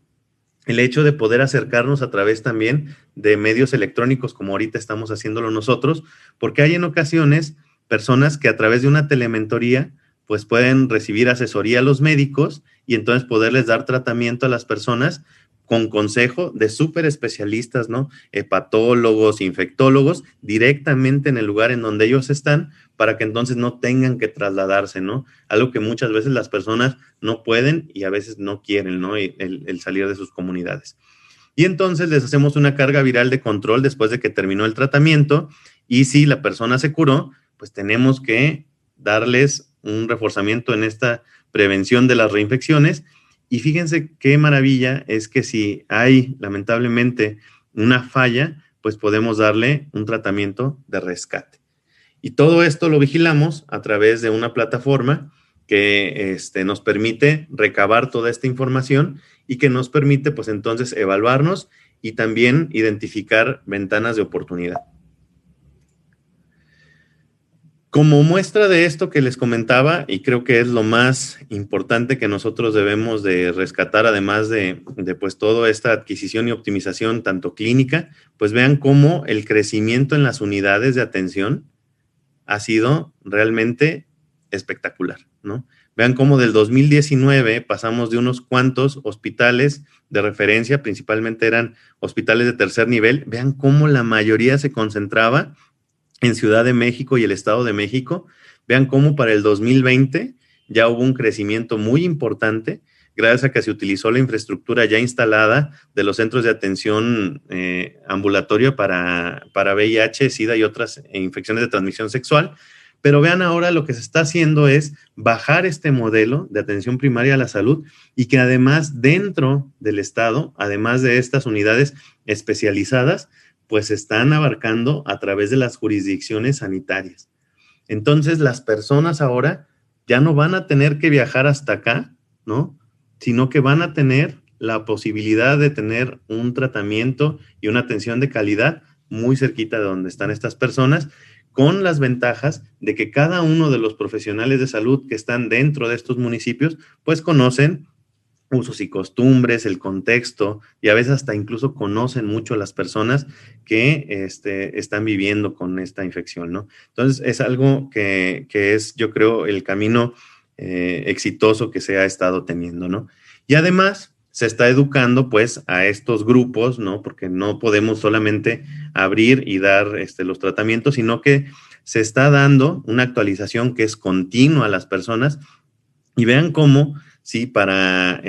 el hecho de poder acercarnos a través también de medios electrónicos como ahorita estamos haciéndolo nosotros, porque hay en ocasiones personas que a través de una telementoría pues pueden recibir asesoría a los médicos y entonces poderles dar tratamiento a las personas con consejo de súper especialistas, ¿no? Hepatólogos, infectólogos, directamente en el lugar en donde ellos están, para que entonces no tengan que trasladarse, ¿no? Algo que muchas veces las personas no pueden y a veces no quieren, ¿no? El salir de sus comunidades. Y entonces les hacemos una carga viral de control después de que terminó el tratamiento y si la persona se curó, pues tenemos que darles un reforzamiento en esta prevención de las reinfecciones. Y fíjense qué maravilla es que si hay lamentablemente una falla, pues podemos darle un tratamiento de rescate. Y todo esto lo vigilamos a través de una plataforma que nos permite recabar toda esta información y que nos permite pues entonces evaluarnos y también identificar ventanas de oportunidad. Como muestra de esto que les comentaba, y creo que es lo más importante que nosotros debemos de rescatar, además de pues toda esta adquisición y optimización tanto clínica, pues vean cómo el crecimiento en las unidades de atención ha sido realmente espectacular, ¿no? Vean cómo del 2019 pasamos de unos cuantos hospitales de referencia, principalmente eran hospitales de tercer nivel, vean cómo la mayoría se concentraba en Ciudad de México y el Estado de México. Vean cómo para el 2020 ya hubo un crecimiento muy importante gracias a que se utilizó la infraestructura ya instalada de los centros de atención ambulatoria para VIH, SIDA y otras infecciones de transmisión sexual. Pero vean ahora lo que se está haciendo es bajar este modelo de atención primaria a la salud y que además dentro del Estado, además de estas unidades especializadas, pues están abarcando a través de las jurisdicciones sanitarias. Entonces, las personas ahora ya no van a tener que viajar hasta acá, ¿no? Sino que van a tener la posibilidad de tener un tratamiento y una atención de calidad muy cerquita de donde están estas personas, con las ventajas de que cada uno de los profesionales de salud que están dentro de estos municipios, pues conocen usos y costumbres, el contexto, y a veces hasta incluso conocen mucho a las personas que están viviendo con esta infección, ¿no? Entonces, es algo que es, yo creo, el camino exitoso que se ha estado teniendo, ¿no? Y además, se está educando, pues, a estos grupos, ¿no? Porque no podemos solamente abrir y dar los tratamientos, sino que se está dando una actualización que es continua a las personas. Y vean cómo, sí, para,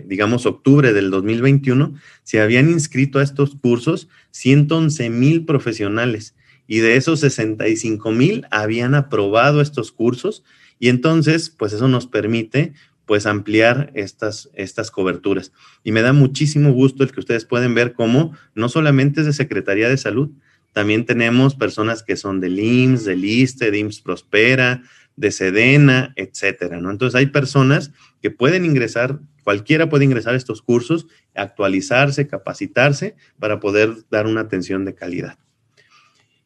digamos, octubre del 2021, se habían inscrito a estos cursos 111,000 profesionales y de esos 65,000 habían aprobado estos cursos y entonces, pues eso nos permite, pues, ampliar estas coberturas. Y me da muchísimo gusto el que ustedes pueden ver cómo no solamente es de Secretaría de Salud, también tenemos personas que son del IMSS, del ISSSTE, de IMSS Prospera, de Sedena, etcétera, ¿no? Entonces hay personas que pueden ingresar, cualquiera puede ingresar a estos cursos, actualizarse, capacitarse para poder dar una atención de calidad.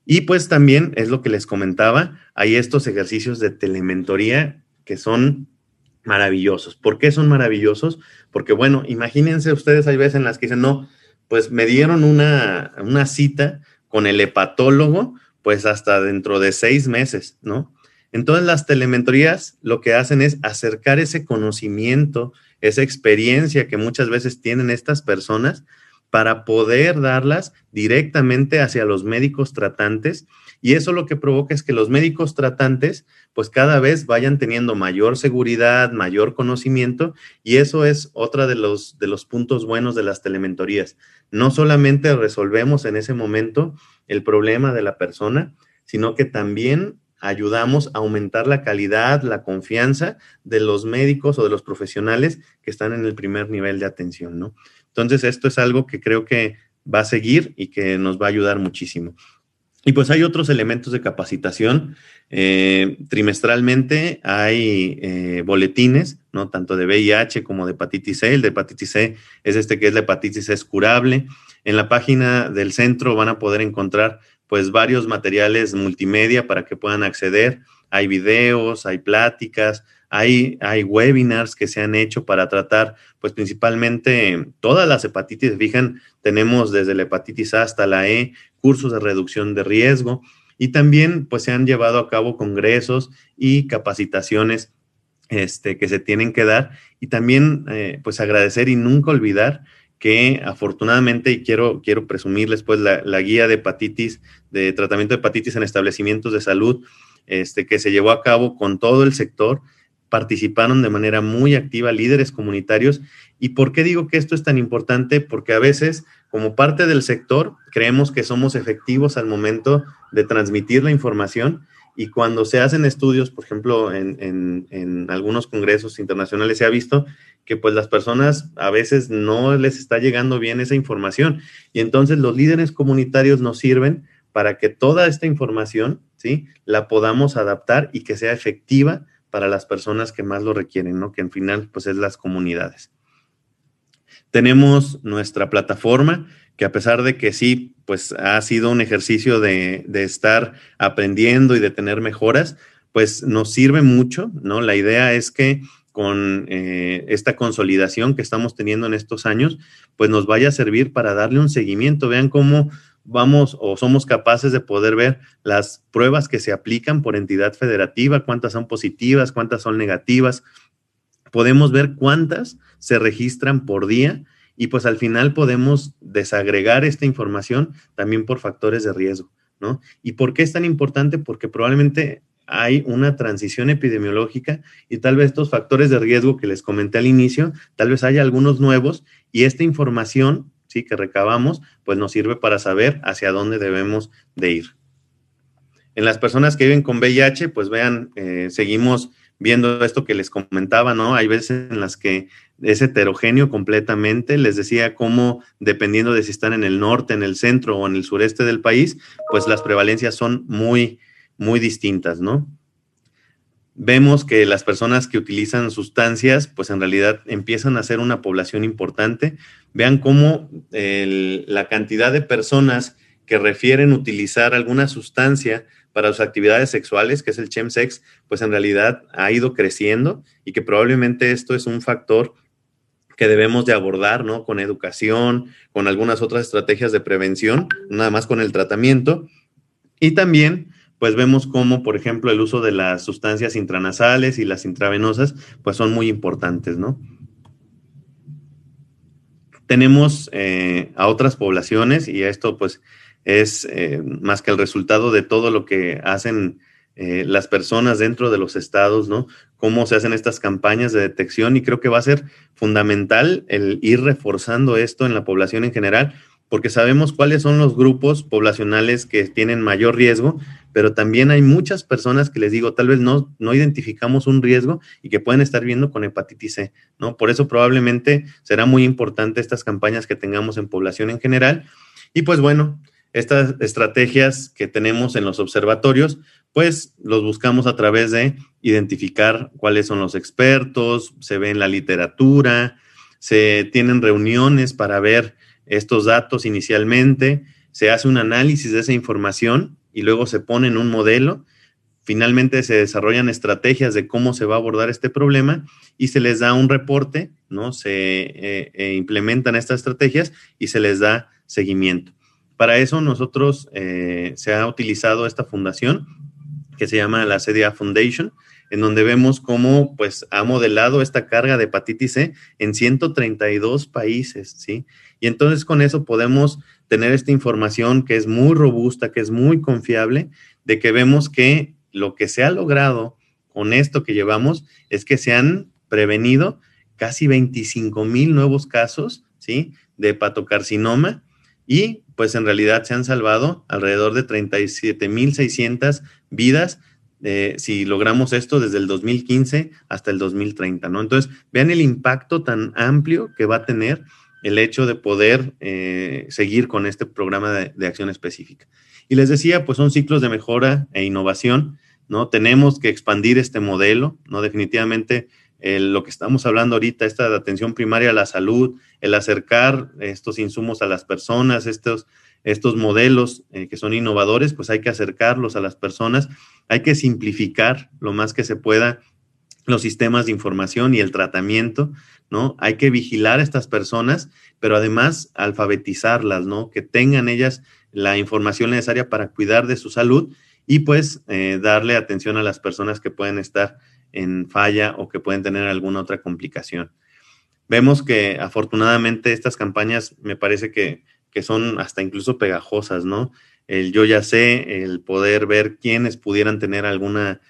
Y pues también es lo que les comentaba, hay estos ejercicios de telementoría que son maravillosos. ¿Por qué son maravillosos? Porque, bueno, imagínense ustedes, hay veces en las que dicen, no, pues me dieron una cita con el hepatólogo, pues hasta dentro de 6 meses, ¿no? Entonces, las telementorías lo que hacen es acercar ese conocimiento, esa experiencia que muchas veces tienen estas personas para poder darlas directamente hacia los médicos tratantes. Y eso lo que provoca es que los médicos tratantes, pues cada vez vayan teniendo mayor seguridad, mayor conocimiento, y eso es otra de los puntos buenos de las telementorías. No solamente resolvemos en ese momento el problema de la persona, sino que también ayudamos a aumentar la calidad, la confianza de los médicos o de los profesionales que están en el primer nivel de atención, ¿no? Entonces, esto es algo que creo que va a seguir y que nos va a ayudar muchísimo. Y pues hay otros elementos de capacitación. Trimestralmente hay boletines, ¿no? Tanto de VIH como de hepatitis C. El de hepatitis C es que es la hepatitis C es curable. En la página del centro van a poder encontrar pues varios materiales multimedia para que puedan acceder. Hay videos, hay pláticas, hay webinars que se han hecho para tratar pues principalmente todas las hepatitis. Fijan, tenemos desde la hepatitis A hasta la E, cursos de reducción de riesgo, y también pues se han llevado a cabo congresos y capacitaciones que se tienen que dar, y también pues agradecer y nunca olvidar que afortunadamente, y quiero presumirles pues la guía de hepatitis, de tratamiento de hepatitis en establecimientos de salud, que se llevó a cabo con todo el sector. Participaron de manera muy activa líderes comunitarios. ¿Y por qué digo que esto es tan importante? Porque a veces, como parte del sector, creemos que somos efectivos al momento de transmitir la información, y cuando se hacen estudios, por ejemplo, en algunos congresos internacionales se ha visto que pues las personas a veces no les está llegando bien esa información, y entonces los líderes comunitarios nos sirven para que toda esta información, ¿sí?, la podamos adaptar y que sea efectiva para las personas que más lo requieren, ¿no? Que al final, pues, es las comunidades. Tenemos nuestra plataforma, que a pesar de que sí, pues, ha sido un ejercicio de estar aprendiendo y de tener mejoras, pues, nos sirve mucho, ¿no? La idea es que con esta consolidación que estamos teniendo en estos años, pues, nos vaya a servir para darle un seguimiento. Vean cómo vamos o somos capaces de poder ver las pruebas que se aplican por entidad federativa, cuántas son positivas, cuántas son negativas. Podemos ver cuántas se registran por día, y pues al final podemos desagregar esta información también por factores de riesgo, ¿no? ¿Y por qué es tan importante? Porque probablemente hay una transición epidemiológica, y tal vez estos factores de riesgo que les comenté al inicio, tal vez haya algunos nuevos, y esta información, sí, que recabamos, pues nos sirve para saber hacia dónde debemos de ir. En las personas que viven con VIH, pues vean, seguimos viendo esto que les comentaba, ¿no? Hay veces en las que es heterogéneo completamente. Les decía cómo, dependiendo de si están en el norte, en el centro o en el sureste del país, pues las prevalencias son muy, muy distintas, ¿no? Vemos que las personas que utilizan sustancias, pues en realidad empiezan a ser una población importante. Vean cómo la cantidad de personas que refieren utilizar alguna sustancia para sus actividades sexuales, que es el chemsex, pues en realidad ha ido creciendo, y que probablemente esto es un factor que debemos de abordar, ¿no? Con educación, con algunas otras estrategias de prevención, nada más con el tratamiento. Y también, pues vemos cómo, por ejemplo, el uso de las sustancias intranasales y las intravenosas, pues son muy importantes, ¿no? Tenemos a otras poblaciones, y esto pues es más que el resultado de todo lo que hacen las personas dentro de los estados, ¿no? Cómo se hacen estas campañas de detección, y creo que va a ser fundamental el ir reforzando esto en la población en general, porque sabemos cuáles son los grupos poblacionales que tienen mayor riesgo, pero también hay muchas personas que, les digo, tal vez no identificamos un riesgo y que pueden estar viendo con hepatitis C, ¿no? Por eso probablemente será muy importante estas campañas que tengamos en población en general. Y pues bueno, estas estrategias que tenemos en los observatorios, pues los buscamos a través de identificar cuáles son los expertos, se ve en la literatura, se tienen reuniones para ver estos datos inicialmente, se hace un análisis de esa información y luego se pone en un modelo. Finalmente se desarrollan estrategias de cómo se va a abordar este problema y se les da un reporte, ¿no? Se implementan estas estrategias y se les da seguimiento. Para eso nosotros se ha utilizado esta fundación que se llama la CDA Foundation, en donde vemos cómo pues ha modelado esta carga de hepatitis C en 132 países, ¿sí? Y entonces con eso podemos tener esta información que es muy robusta, que es muy confiable, de que vemos que lo que se ha logrado con esto que llevamos es que se han prevenido casi 25,000 nuevos casos, ¿sí?, de hepatocarcinoma, y pues en realidad se han salvado alrededor de 37,600 vidas si logramos esto desde el 2015 hasta el 2030, ¿no? Entonces, vean el impacto tan amplio que va a tener, el hecho de poder seguir con este programa de acción específica. Y les decía, pues son ciclos de mejora e innovación, ¿no? Tenemos que expandir este modelo, ¿no? Definitivamente lo que estamos hablando ahorita, esta de atención primaria a la salud, el acercar estos insumos a las personas, estos modelos que son innovadores, pues hay que acercarlos a las personas, hay que simplificar lo más que se pueda los sistemas de información y el tratamiento, ¿no? Hay que vigilar a estas personas, pero además alfabetizarlas, ¿no? Que tengan ellas la información necesaria para cuidar de su salud y pues darle atención a las personas que pueden estar en falla o que pueden tener alguna otra complicación. Vemos que afortunadamente estas campañas me parece que son hasta incluso pegajosas, ¿no? El yo ya sé, el poder ver quiénes pudieran tener alguna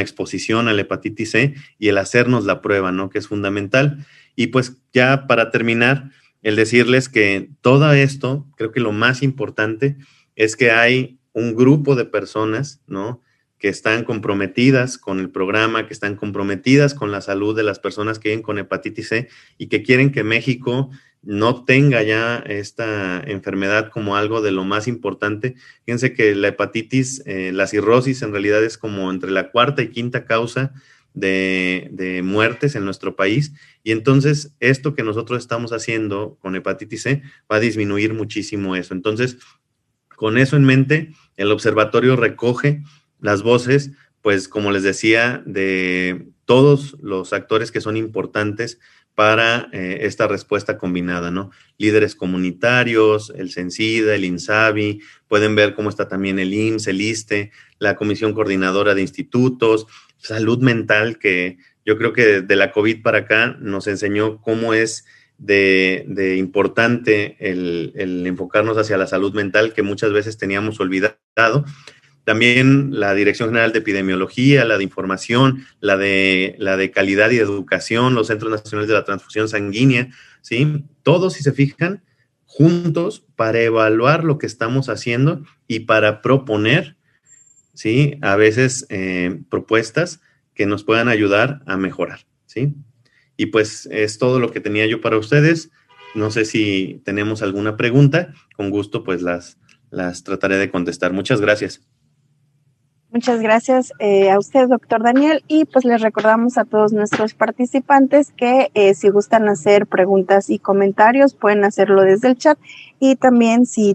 exposición a la hepatitis C y el hacernos la prueba, ¿no? Que es fundamental. Y pues ya para terminar, el decirles que todo esto, creo que lo más importante es que hay un grupo de personas, ¿no? Que están comprometidas con el programa, que están comprometidas con la salud de las personas que viven con hepatitis C y que quieren que México no tenga ya esta enfermedad como algo de lo más importante. Fíjense que la hepatitis, la cirrosis en realidad es como entre la cuarta y quinta causa de muertes en nuestro país y entonces esto que nosotros estamos haciendo con hepatitis C va a disminuir muchísimo eso. Entonces, con eso en mente, el observatorio recoge las voces, pues como les decía, de todos los actores que son importantes para esta respuesta combinada, ¿no? Líderes comunitarios, el CENSIDA, el INSABI, pueden ver cómo está también el IMSS, el ISSSTE, la Comisión Coordinadora de Institutos, salud mental, que yo creo que de la COVID para acá nos enseñó cómo es de importante el enfocarnos hacia la salud mental que muchas veces teníamos olvidado. También la Dirección General de Epidemiología, la de Información, la de Calidad y Educación, los Centros Nacionales de la Transfusión Sanguínea, ¿sí? Todos, si se fijan, juntos para evaluar lo que estamos haciendo y para proponer, ¿sí? A veces propuestas que nos puedan ayudar a mejorar, ¿sí? Y pues es todo lo que tenía yo para ustedes. No sé si tenemos alguna pregunta. Con gusto, pues las trataré de contestar. Muchas gracias. Muchas gracias a usted, doctor Daniel, y pues les recordamos a todos nuestros participantes que si gustan hacer preguntas y comentarios pueden hacerlo desde el chat y también si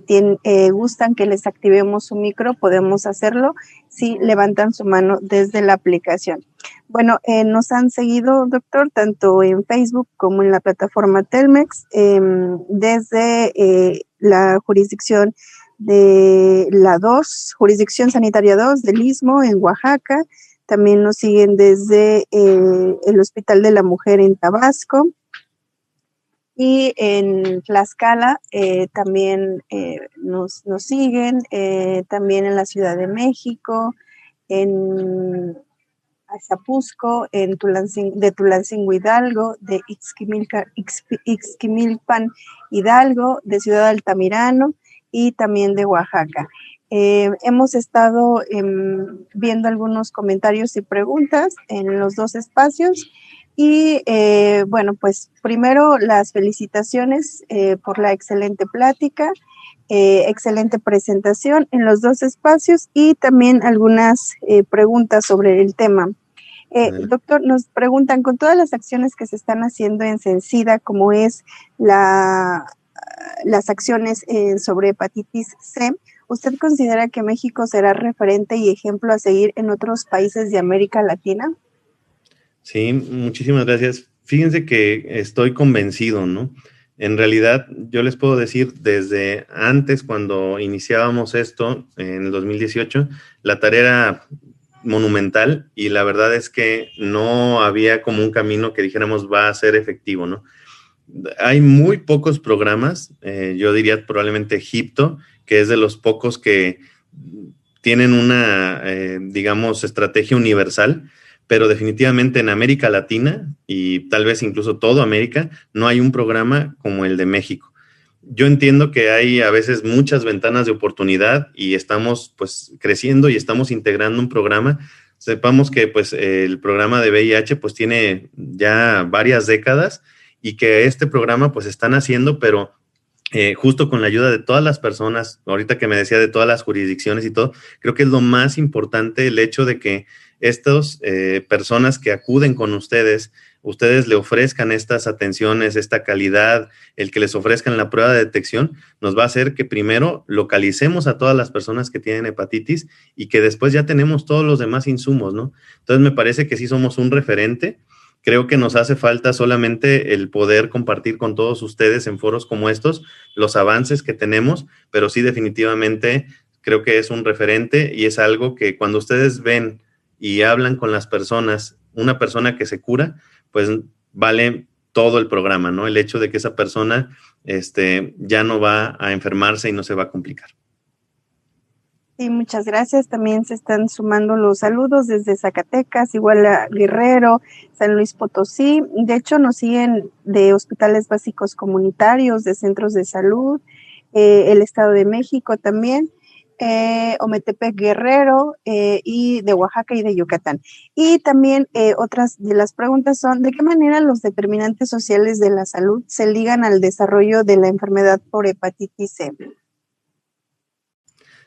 gustan que les activemos su micro podemos hacerlo si levantan su mano desde la aplicación. Bueno, nos han seguido, doctor, tanto en Facebook como en la plataforma Telmex, desde la jurisdicción de la 2, Jurisdicción Sanitaria 2 del Istmo en Oaxaca. También nos siguen desde el Hospital de la Mujer en Tabasco. Y en Tlaxcala también nos siguen, también en la Ciudad de México, en Azapusco, de Tulancingo Hidalgo, de Ixquimilpan Hidalgo, de Ciudad Altamirano y también de Oaxaca. Hemos estado viendo algunos comentarios y preguntas en los dos espacios y bueno, pues primero las felicitaciones por la excelente plática, excelente presentación en los dos espacios y también algunas preguntas sobre el tema. Doctor, nos preguntan, con todas las acciones que se están haciendo en CENSIDA, como es las acciones sobre hepatitis C, ¿usted considera que México será referente y ejemplo a seguir en otros países de América Latina? Sí, muchísimas gracias. Fíjense que estoy convencido, ¿no? En realidad, yo les puedo decir, desde antes, cuando iniciábamos esto, en el 2018, la tarea era monumental y la verdad es que no había como un camino que dijéramos va a ser efectivo, ¿no? Hay muy pocos programas, yo diría probablemente Egipto, que es de los pocos que tienen una, digamos, estrategia universal, pero definitivamente en América Latina y tal vez incluso toda América no hay un programa como el de México. Yo entiendo que hay a veces muchas ventanas de oportunidad y estamos pues creciendo y estamos integrando un programa. Sepamos que pues el programa de VIH pues tiene ya varias décadas y que este programa pues están haciendo, pero justo con la ayuda de todas las personas, ahorita que me decía de todas las jurisdicciones y todo, creo que es lo más importante el hecho de que estas personas que acuden con ustedes le ofrezcan estas atenciones, esta calidad, el que les ofrezcan la prueba de detección, nos va a hacer que primero localicemos a todas las personas que tienen hepatitis y que después ya tenemos todos los demás insumos, ¿no? Entonces me parece que sí somos un referente. Creo que nos hace falta solamente el poder compartir con todos ustedes en foros como estos los avances que tenemos, pero sí definitivamente creo que es un referente y es algo que cuando ustedes ven y hablan con las personas, una persona que se cura, pues vale todo el programa, ¿no? El hecho de que esa persona ya no va a enfermarse y no se va a complicar. Sí, muchas gracias. También se están sumando los saludos desde Zacatecas, igual a Guerrero, San Luis Potosí. De hecho, nos siguen de hospitales básicos comunitarios, de centros de salud, el Estado de México también, Ometepec, Guerrero, y de Oaxaca y de Yucatán. Y también otras de las preguntas son, ¿de qué manera los determinantes sociales de la salud se ligan al desarrollo de la enfermedad por hepatitis C?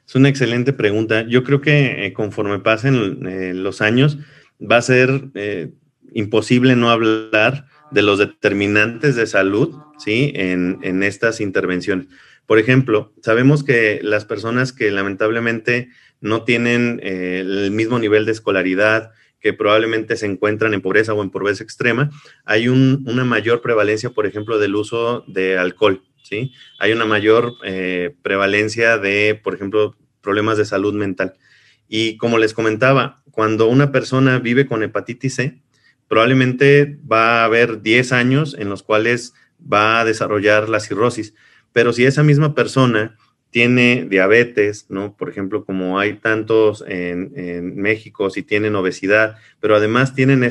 Es una excelente pregunta. Yo creo que conforme pasen los años, va a ser imposible no hablar de los determinantes de salud, ¿sí? En estas intervenciones. Por ejemplo, sabemos que las personas que lamentablemente no tienen el mismo nivel de escolaridad, que probablemente se encuentran en pobreza o en pobreza extrema, hay una mayor prevalencia, por ejemplo, del uso de alcohol, ¿sí? Hay una mayor prevalencia de, por ejemplo, problemas de salud mental. Y como les comentaba, cuando una persona vive con hepatitis C, probablemente va a haber 10 años en los cuales va a desarrollar la cirrosis. Pero si esa misma persona tiene diabetes, ¿no? Por ejemplo, como hay tantos en México, si tienen obesidad, pero además tienen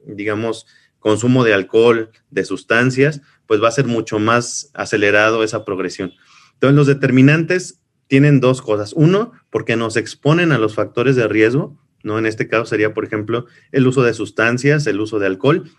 digamos, consumo de alcohol, de sustancias, pues va a ser mucho más acelerado esa progresión. Entonces, los determinantes tienen dos cosas. Uno, porque nos exponen a los factores de riesgo, ¿no? En este caso sería, por ejemplo, el uso de sustancias, el uso de alcohol,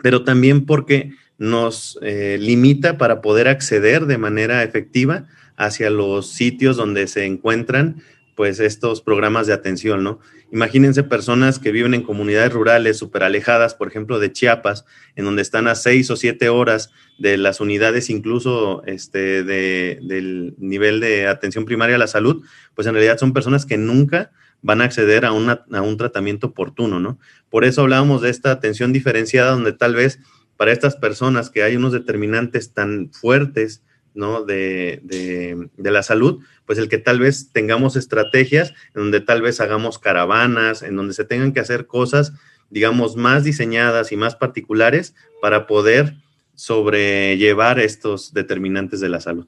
pero también porque nos limita para poder acceder de manera efectiva hacia los sitios donde se encuentran pues estos programas de atención, ¿no? Imagínense personas que viven en comunidades rurales súper alejadas, por ejemplo, de Chiapas, en donde están a 6 o 7 horas de las unidades, incluso del nivel de atención primaria a la salud, pues en realidad son personas que nunca van a acceder a un tratamiento oportuno, ¿no? Por eso hablábamos de esta atención diferenciada, donde tal vez para estas personas que hay unos determinantes tan fuertes, ¿no? de la salud, pues el que tal vez tengamos estrategias en donde tal vez hagamos caravanas, en donde se tengan que hacer cosas, digamos, más diseñadas y más particulares para poder sobrellevar estos determinantes de la salud.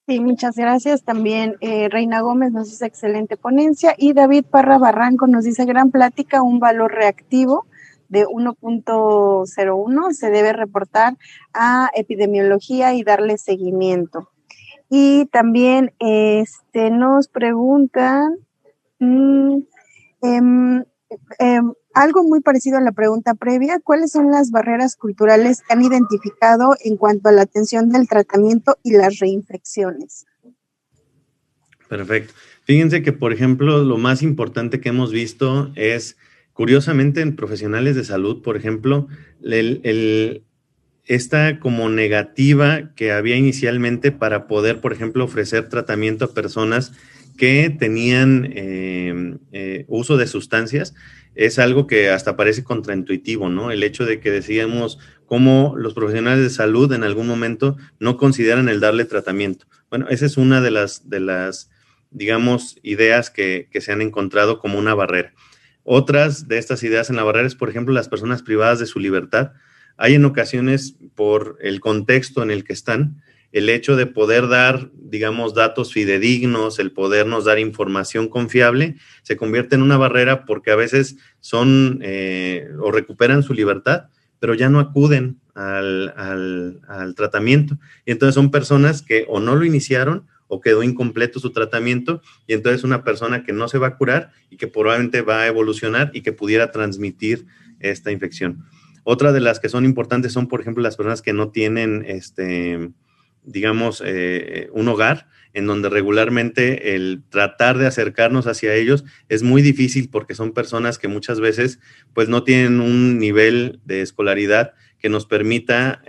Sí, muchas gracias. También Reina Gómez nos dice excelente ponencia y David Parra Barranco nos dice gran plática, un valor reactivo de 1.01 se debe reportar a epidemiología y darle seguimiento. Y también nos preguntan algo muy parecido a la pregunta previa, ¿cuáles son las barreras culturales que han identificado en cuanto a la atención del tratamiento y las reinfecciones? Perfecto. Fíjense que, por ejemplo, lo más importante que hemos visto es, curiosamente, en profesionales de salud, por ejemplo, esta como negativa que había inicialmente para poder, por ejemplo, ofrecer tratamiento a personas que tenían uso de sustancias, es algo que hasta parece contraintuitivo, ¿no? El hecho de que decíamos cómo los profesionales de salud en algún momento no consideran el darle tratamiento. Bueno, esa es una de las digamos, ideas que se han encontrado como una barrera. Otras de estas ideas en la barrera es, por ejemplo, las personas privadas de su libertad. Hay en ocasiones, por el contexto en el que están, el hecho de poder dar, digamos, datos fidedignos, el podernos dar información confiable, se convierte en una barrera porque a veces son o recuperan su libertad, pero ya no acuden al tratamiento. Y entonces son personas que o no lo iniciaron o quedó incompleto su tratamiento y entonces una persona que no se va a curar y que probablemente va a evolucionar y que pudiera transmitir esta infección. Otra de las que son importantes son, por ejemplo, las personas que no tienen, digamos, un hogar, en donde regularmente el tratar de acercarnos hacia ellos es muy difícil porque son personas que muchas veces pues no tienen un nivel de escolaridad que nos permita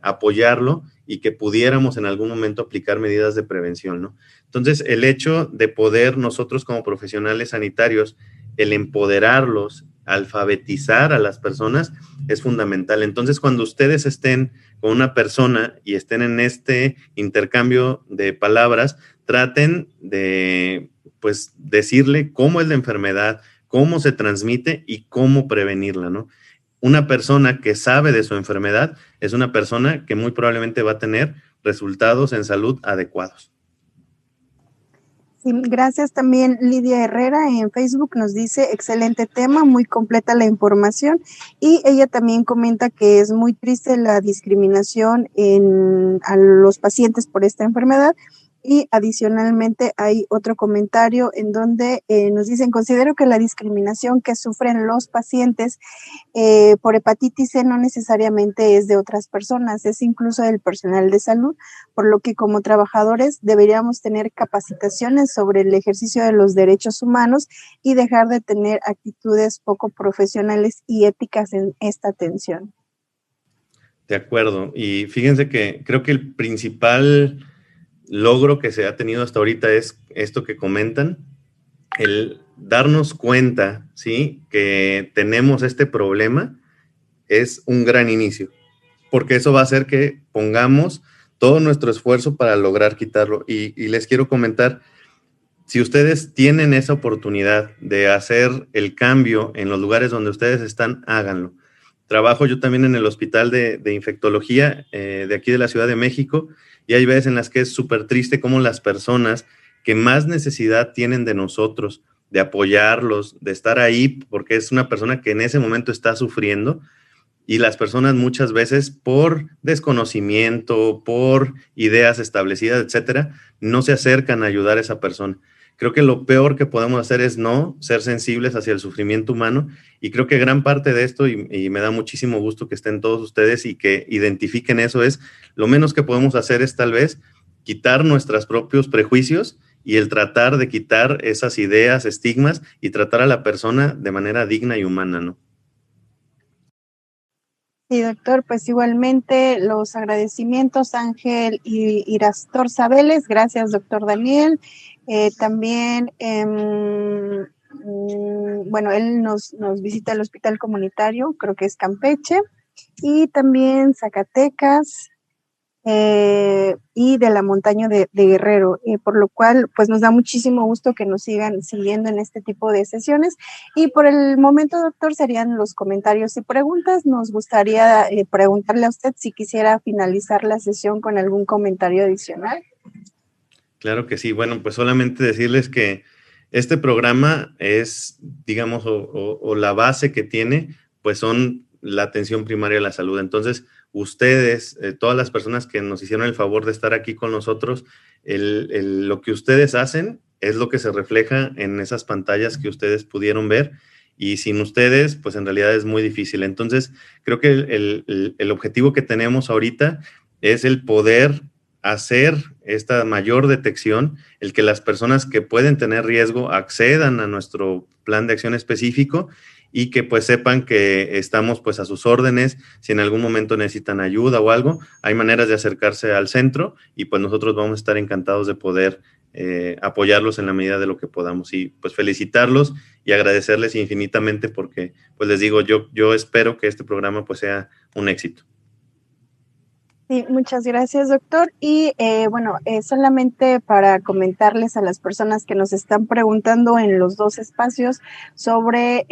apoyarlo y que pudiéramos en algún momento aplicar medidas de prevención, ¿no? Entonces, el hecho de poder nosotros como profesionales sanitarios, el empoderarlos, alfabetizar a las personas es fundamental. Entonces, cuando ustedes estén con una persona y estén en este intercambio de palabras, traten de, pues, decirle cómo es la enfermedad, cómo se transmite y cómo prevenirla, ¿no? Una persona que sabe de su enfermedad es una persona que muy probablemente va a tener resultados en salud adecuados. Sí, gracias también Lidia Herrera en Facebook nos dice, excelente tema, muy completa la información y ella también comenta que es muy triste la discriminación a los pacientes por esta enfermedad. Y adicionalmente hay otro comentario en donde nos dicen, considero que la discriminación que sufren los pacientes por hepatitis C no necesariamente es de otras personas, es incluso del personal de salud, por lo que como trabajadores deberíamos tener capacitaciones sobre el ejercicio de los derechos humanos y dejar de tener actitudes poco profesionales y éticas en esta atención. De acuerdo, y fíjense que creo que el principal logro que se ha tenido hasta ahorita es esto que comentan, el darnos cuenta, ¿sí?, que tenemos este problema es un gran inicio, porque eso va a hacer que pongamos todo nuestro esfuerzo para lograr quitarlo. Y les quiero comentar, si ustedes tienen esa oportunidad de hacer el cambio en los lugares donde ustedes están, háganlo. Trabajo yo también en el hospital de infectología de aquí de la Ciudad de México y hay veces en las que es súper triste cómo las personas que más necesidad tienen de nosotros, de apoyarlos, de estar ahí, porque es una persona que en ese momento está sufriendo y las personas muchas veces por desconocimiento, por ideas establecidas, etcétera, no se acercan a ayudar a esa persona. Creo que lo peor que podemos hacer es no ser sensibles hacia el sufrimiento humano y creo que gran parte de esto, y me da muchísimo gusto que estén todos ustedes y que identifiquen eso, es lo menos que podemos hacer es tal vez quitar nuestros propios prejuicios y el tratar de quitar esas ideas, estigmas y tratar a la persona de manera digna y humana, ¿no? Sí, doctor, pues igualmente los agradecimientos Ángel y Irastor Sabeles, gracias doctor Daniel. También, bueno, él nos visita el hospital comunitario, creo que es Campeche, y también Zacatecas, y de la montaña de Guerrero, por lo cual pues nos da muchísimo gusto que nos sigan siguiendo en este tipo de sesiones y por el momento doctor serían los comentarios y preguntas. Nos gustaría preguntarle a usted si quisiera finalizar la sesión con algún comentario adicional. Claro que sí, bueno, pues solamente decirles que este programa es, digamos, o la base que tiene, pues son la atención primaria a la salud. Entonces, ustedes, todas las personas que nos hicieron el favor de estar aquí con nosotros, lo que ustedes hacen es lo que se refleja en esas pantallas que ustedes pudieron ver y sin ustedes, pues en realidad es muy difícil. Entonces, creo que el objetivo que tenemos ahorita es el poder hacer esta mayor detección, el que las personas que pueden tener riesgo accedan a nuestro plan de acción específico y que pues sepan que estamos pues a sus órdenes, si en algún momento necesitan ayuda o algo, hay maneras de acercarse al centro y pues nosotros vamos a estar encantados de poder apoyarlos en la medida de lo que podamos y pues felicitarlos y agradecerles infinitamente porque pues les digo, yo espero que este programa pues sea un éxito. Sí, muchas gracias, doctor. Y bueno, solamente para comentarles a las personas que nos están preguntando en los dos espacios sobre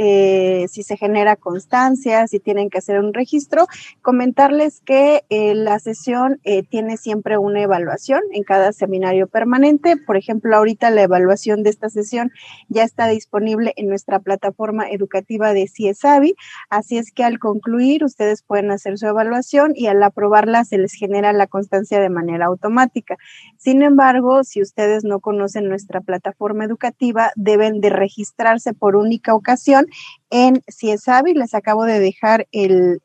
si se genera constancia, si tienen que hacer un registro, comentarles que la sesión tiene siempre una evaluación en cada seminario permanente. Por ejemplo, ahorita la evaluación de esta sesión ya está disponible en nuestra plataforma educativa de CIESAVI, así es que al concluir ustedes pueden hacer su evaluación y al aprobarla se les les genera la constancia de manera automática. Sin embargo, si ustedes no conocen nuestra plataforma educativa, deben de registrarse por única ocasión en CIESAVI. Les acabo de dejar el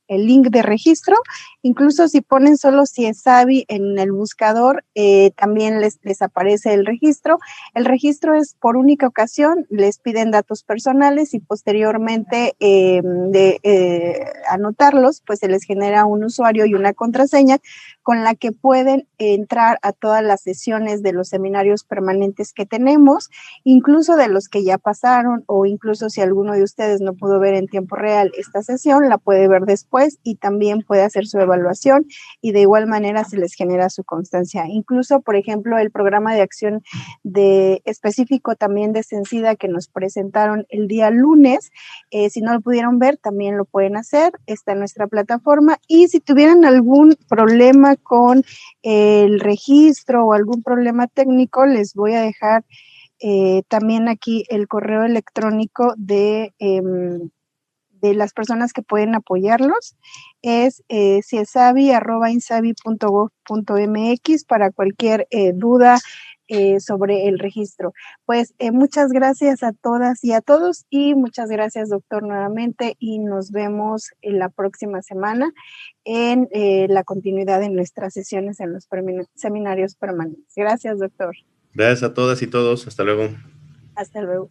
link de registro. Incluso si ponen solo CIESAVI en el buscador, también les aparece el registro. El registro es por única ocasión, les piden datos personales y posteriormente anotarlos, pues se les genera un usuario y una contraseña con la que pueden entrar a todas las sesiones de los seminarios permanentes que tenemos, incluso de los que ya pasaron, o incluso si alguno de ustedes no pudo ver en tiempo real esta sesión, la puede ver después y también puede hacer su evaluación, y de igual manera se les genera su constancia. Incluso, por ejemplo, el programa de acción específico también de Sencida que nos presentaron el día lunes, si no lo pudieron ver, también lo pueden hacer, está en nuestra plataforma. Y si tuvieran algún problema con el registro o algún problema técnico, les voy a dejar también aquí el correo electrónico de las personas que pueden apoyarlos. Es ciesavi@insabi.gov.mx para cualquier duda sobre el registro. Pues muchas gracias a todas y a todos, y muchas gracias, doctor, nuevamente, y nos vemos en la próxima semana en la continuidad de nuestras sesiones en los seminarios permanentes. Gracias, doctor. Gracias a todas y todos. Hasta luego. Hasta luego.